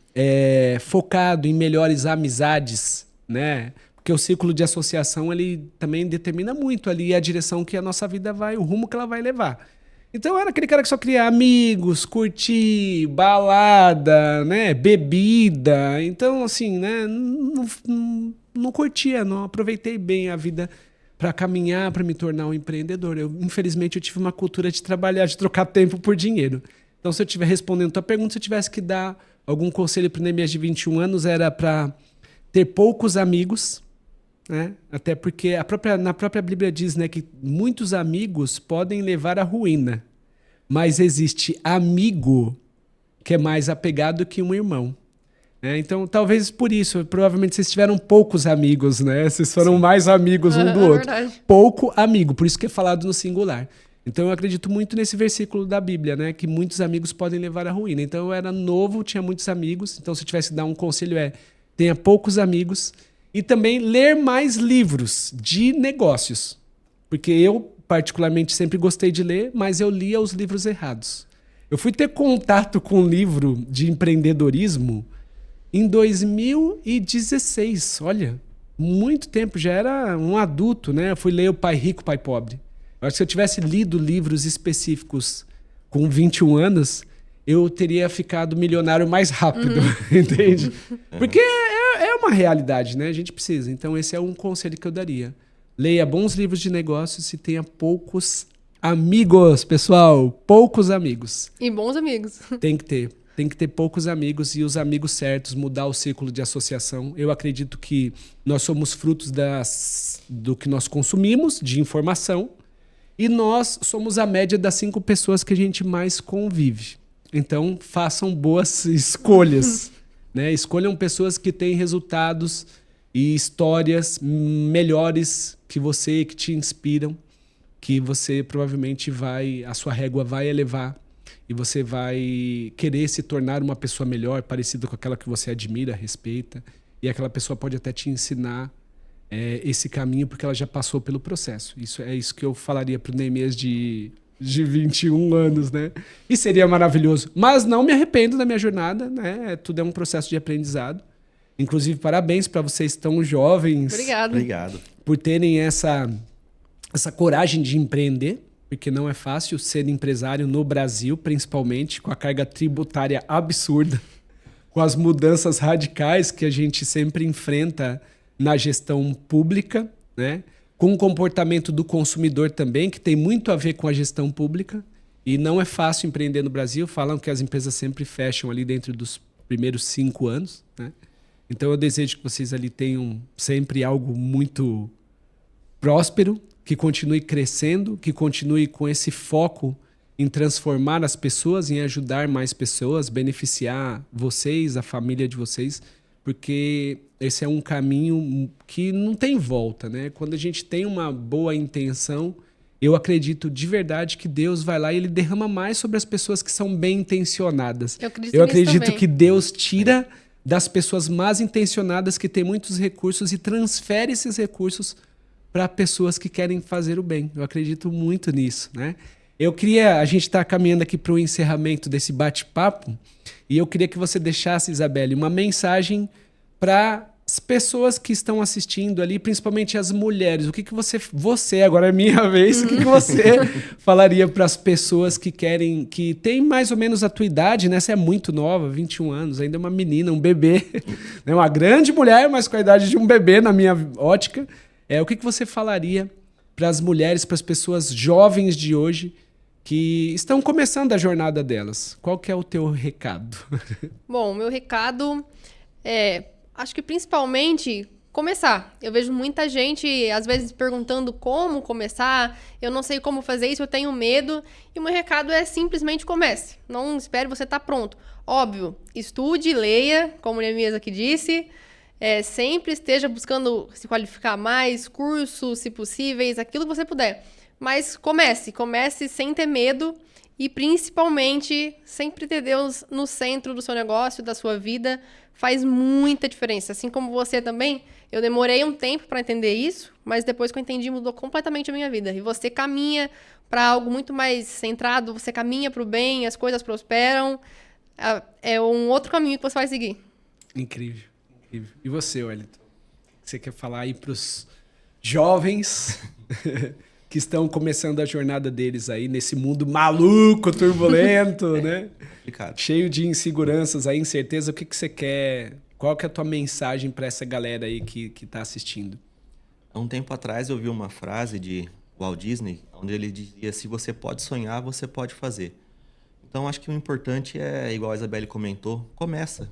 Speaker 1: focado em melhores amizades, né? Porque o círculo de associação, ele também determina muito ali a direção que a nossa vida vai, o rumo que ela vai levar. Então eu era aquele cara que só queria amigos, curtir, balada, né, bebida. Então, assim, né, não curtia, não aproveitei bem a vida para caminhar, para me tornar um empreendedor. Infelizmente, eu tive uma cultura de trabalhar, de trocar tempo por dinheiro. Então, se eu estiver respondendo a tua pergunta, se eu tivesse que dar algum conselho para o Neemias de 21 anos, era para ter poucos amigos, né? Até porque na própria Bíblia diz, né, que muitos amigos podem levar à ruína, mas existe amigo que é mais apegado que um irmão. Então, talvez por isso, provavelmente vocês tiveram poucos amigos, né? Vocês foram mais amigos um do outro.
Speaker 3: Verdade.
Speaker 1: Pouco amigo, por isso que é falado no singular. Então, eu acredito muito nesse versículo da Bíblia, né? Que muitos amigos podem levar à ruína. Então, eu era novo, tinha muitos amigos. Então, se eu tivesse que dar um conselho tenha poucos amigos. E também ler mais livros de negócios. Porque eu, particularmente, sempre gostei de ler, mas eu lia os livros errados. Eu fui ter contato com um livro de empreendedorismo em 2016. Olha, muito tempo, já era um adulto, né? Eu fui ler O Pai Rico, Pai Pobre. Eu acho que se eu tivesse lido livros específicos com 21 anos, eu teria ficado milionário mais rápido, entende? Porque é uma realidade, né? A gente precisa. Então, esse é um conselho que eu daria. Leia bons livros de negócios e tenha poucos amigos, pessoal. Poucos amigos.
Speaker 3: E bons amigos.
Speaker 1: Tem que ter. Tem que ter poucos amigos e os amigos certos, mudar o círculo de associação. Eu acredito que nós somos frutos do que nós consumimos, de informação, e nós somos a média das 5 pessoas que a gente mais convive. Então, façam boas escolhas. Né? Escolham pessoas que têm resultados e histórias melhores que você, que te inspiram. que você provavelmente a sua régua vai elevar e você vai querer se tornar uma pessoa melhor, parecida com aquela que você admira, respeita, e aquela pessoa pode até te ensinar esse caminho porque ela já passou pelo processo. Isso é isso que eu falaria para o Neemias de 21 anos, né? E seria maravilhoso. Mas não me arrependo da minha jornada, né? Tudo é um processo de aprendizado. Inclusive, parabéns para vocês tão jovens.
Speaker 2: Obrigado.
Speaker 1: Por terem essa coragem de empreender, porque não é fácil ser empresário no Brasil, principalmente com a carga tributária absurda, com as mudanças radicais que a gente sempre enfrenta na gestão pública, né? Com o comportamento do consumidor também, que tem muito a ver com a gestão pública. E não é fácil empreender no Brasil. Falam que as empresas sempre fecham ali dentro dos primeiros 5 anos, né? Então eu desejo que vocês ali tenham sempre algo muito próspero, que continue crescendo, que continue com esse foco em transformar as pessoas, em ajudar mais pessoas, beneficiar vocês, a família de vocês, porque esse é um caminho que não tem volta, né? Quando a gente tem uma boa intenção, eu acredito de verdade que Deus vai lá e ele derrama mais sobre as pessoas que são bem intencionadas. Eu acredito que Deus tira das pessoas más intencionadas que têm muitos recursos e transfere esses recursos para pessoas que querem fazer o bem. Eu acredito muito nisso, né? A gente está caminhando aqui para o encerramento desse bate-papo e eu queria que você deixasse, Isabelle, uma mensagem para as pessoas que estão assistindo ali, principalmente as mulheres. O que você agora é minha vez, o que você falaria para as pessoas que tem mais ou menos a tua idade, né? Você é muito nova, 21 anos, ainda é uma menina, um bebê, né? Uma grande mulher, mas com a idade de um bebê na minha ótica. O que você falaria para as mulheres, para as pessoas jovens de hoje que estão começando a jornada delas? Qual que é o teu recado?
Speaker 3: Bom, o meu recado acho que principalmente começar. Eu vejo muita gente, às vezes, perguntando como começar. Eu não sei como fazer isso, eu tenho medo. E o meu recado é simplesmente comece. Não espere você estar pronto. Óbvio, estude, leia, como o Neemias aqui disse. Sempre esteja buscando se qualificar mais, cursos, se possíveis, aquilo que você puder. Mas comece sem ter medo. E, principalmente, sempre ter Deus no centro do seu negócio, da sua vida, faz muita diferença. Assim como você também, eu demorei um tempo para entender isso, mas depois que eu entendi, mudou completamente a minha vida. E você caminha para algo muito mais centrado, você caminha para o bem, as coisas prosperam. É um outro caminho que você vai seguir.
Speaker 1: Incrível, incrível. E você, Wellington? Você quer falar aí para os jovens que estão começando a jornada deles aí nesse mundo maluco, turbulento, né?
Speaker 2: Complicado.
Speaker 1: Cheio de inseguranças, aí, incerteza. O que você quer? Qual que é a tua mensagem para essa galera aí que está assistindo?
Speaker 2: Há um tempo atrás eu vi uma frase de Walt Disney, onde ele dizia: se você pode sonhar, você pode fazer. Então acho que o importante é, igual a Isabelle comentou, começa,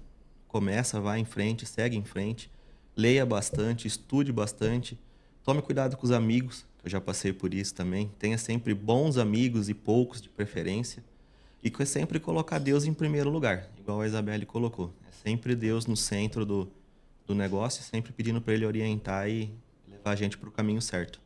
Speaker 2: vai em frente, segue em frente, leia bastante, estude bastante, tome cuidado com os amigos. Eu já passei por isso também. Tenha sempre bons amigos e poucos de preferência. E sempre colocar Deus em primeiro lugar, igual a Isabelle colocou. É sempre Deus no centro do negócio, sempre pedindo para ele orientar e levar a gente para o caminho certo.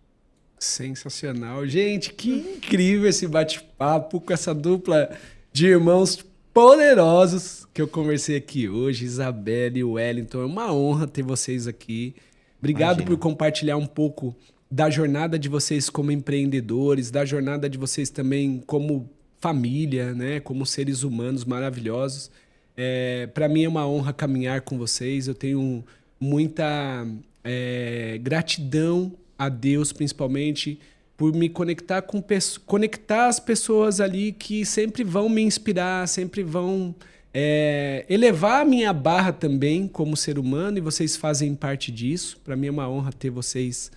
Speaker 1: Sensacional. Gente, que incrível esse bate-papo com essa dupla de irmãos poderosos que eu conversei aqui hoje, Isabelle e Wellington. É uma honra ter vocês aqui. Obrigado por compartilhar um pouco da jornada de vocês como empreendedores, da jornada de vocês também como família, né? Como seres humanos maravilhosos. Para mim é uma honra caminhar com vocês. Eu tenho muita gratidão a Deus, principalmente, por me conectar conectar as pessoas ali que sempre vão me inspirar, sempre vão elevar a minha barra também como ser humano, e vocês fazem parte disso. Para mim é uma honra ter vocês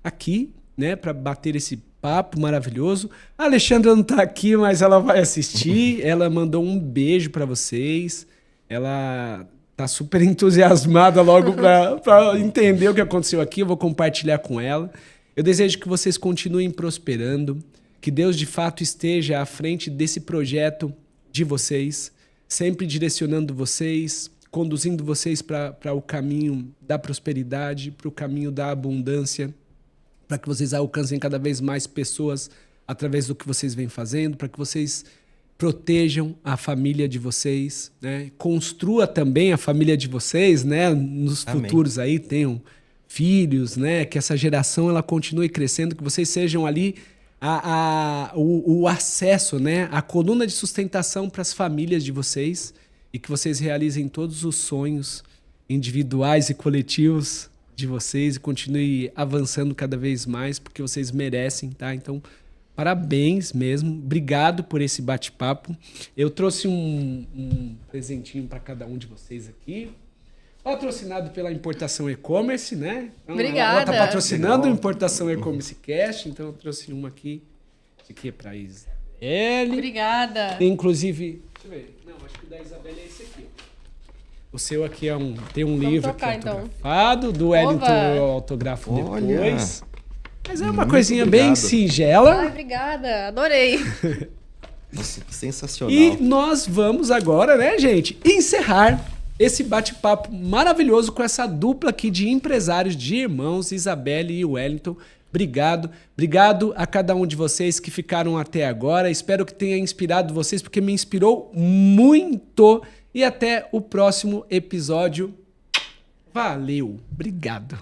Speaker 1: aqui, né, para bater esse papo maravilhoso. A Alexandra não está aqui, mas ela vai assistir. Ela mandou um beijo para vocês. Ela tá super entusiasmada logo para entender o que aconteceu aqui. Eu vou compartilhar com ela. Eu desejo que vocês continuem prosperando, que Deus de fato esteja à frente desse projeto de vocês, sempre direcionando vocês, conduzindo vocês para o caminho da prosperidade, para o caminho da abundância, para que vocês alcancem cada vez mais pessoas através do que vocês vêm fazendo, para que vocês protejam a família de vocês, né? Construa também a família de vocês, né? Nos
Speaker 2: Amém.
Speaker 1: futuros aí tenham filhos, né? Que essa geração ela continue crescendo, que vocês sejam ali o acesso, né? A coluna de sustentação para as famílias de vocês e que vocês realizem todos os sonhos individuais e coletivos de vocês e continue avançando cada vez mais porque vocês merecem, tá? Então, parabéns mesmo. Obrigado por esse bate-papo. Eu trouxe um presentinho para cada um de vocês aqui. Patrocinado pela Importação E-Commerce, né? Então,
Speaker 3: Obrigada.
Speaker 1: ela tá patrocinando
Speaker 2: Legal.
Speaker 1: o Importação E-Commerce Cast, então eu trouxe uma aqui. Esse aqui é para Isabelle.
Speaker 3: Obrigada.
Speaker 1: Inclusive, deixa eu ver. Não, acho que o da Isabelle é esse aqui. O seu aqui tem um
Speaker 3: Vamos
Speaker 1: livro
Speaker 3: trocar,
Speaker 1: aqui
Speaker 3: então.
Speaker 1: autografado, do Wellington
Speaker 3: Oba!
Speaker 1: eu autografo
Speaker 2: Olha!
Speaker 1: depois. Mas é uma
Speaker 2: Muito
Speaker 1: coisinha
Speaker 2: obrigado.
Speaker 1: bem singela.
Speaker 3: Ai, obrigada. Adorei.
Speaker 2: Nossa, que sensacional.
Speaker 1: E nós vamos agora, né, gente, encerrar esse bate-papo maravilhoso com essa dupla aqui de empresários, de irmãos, Isabelle e Wellington. Obrigado. Obrigado a cada um de vocês que ficaram até agora. Espero que tenha inspirado vocês, porque me inspirou muito. E até o próximo episódio. Valeu. Obrigado.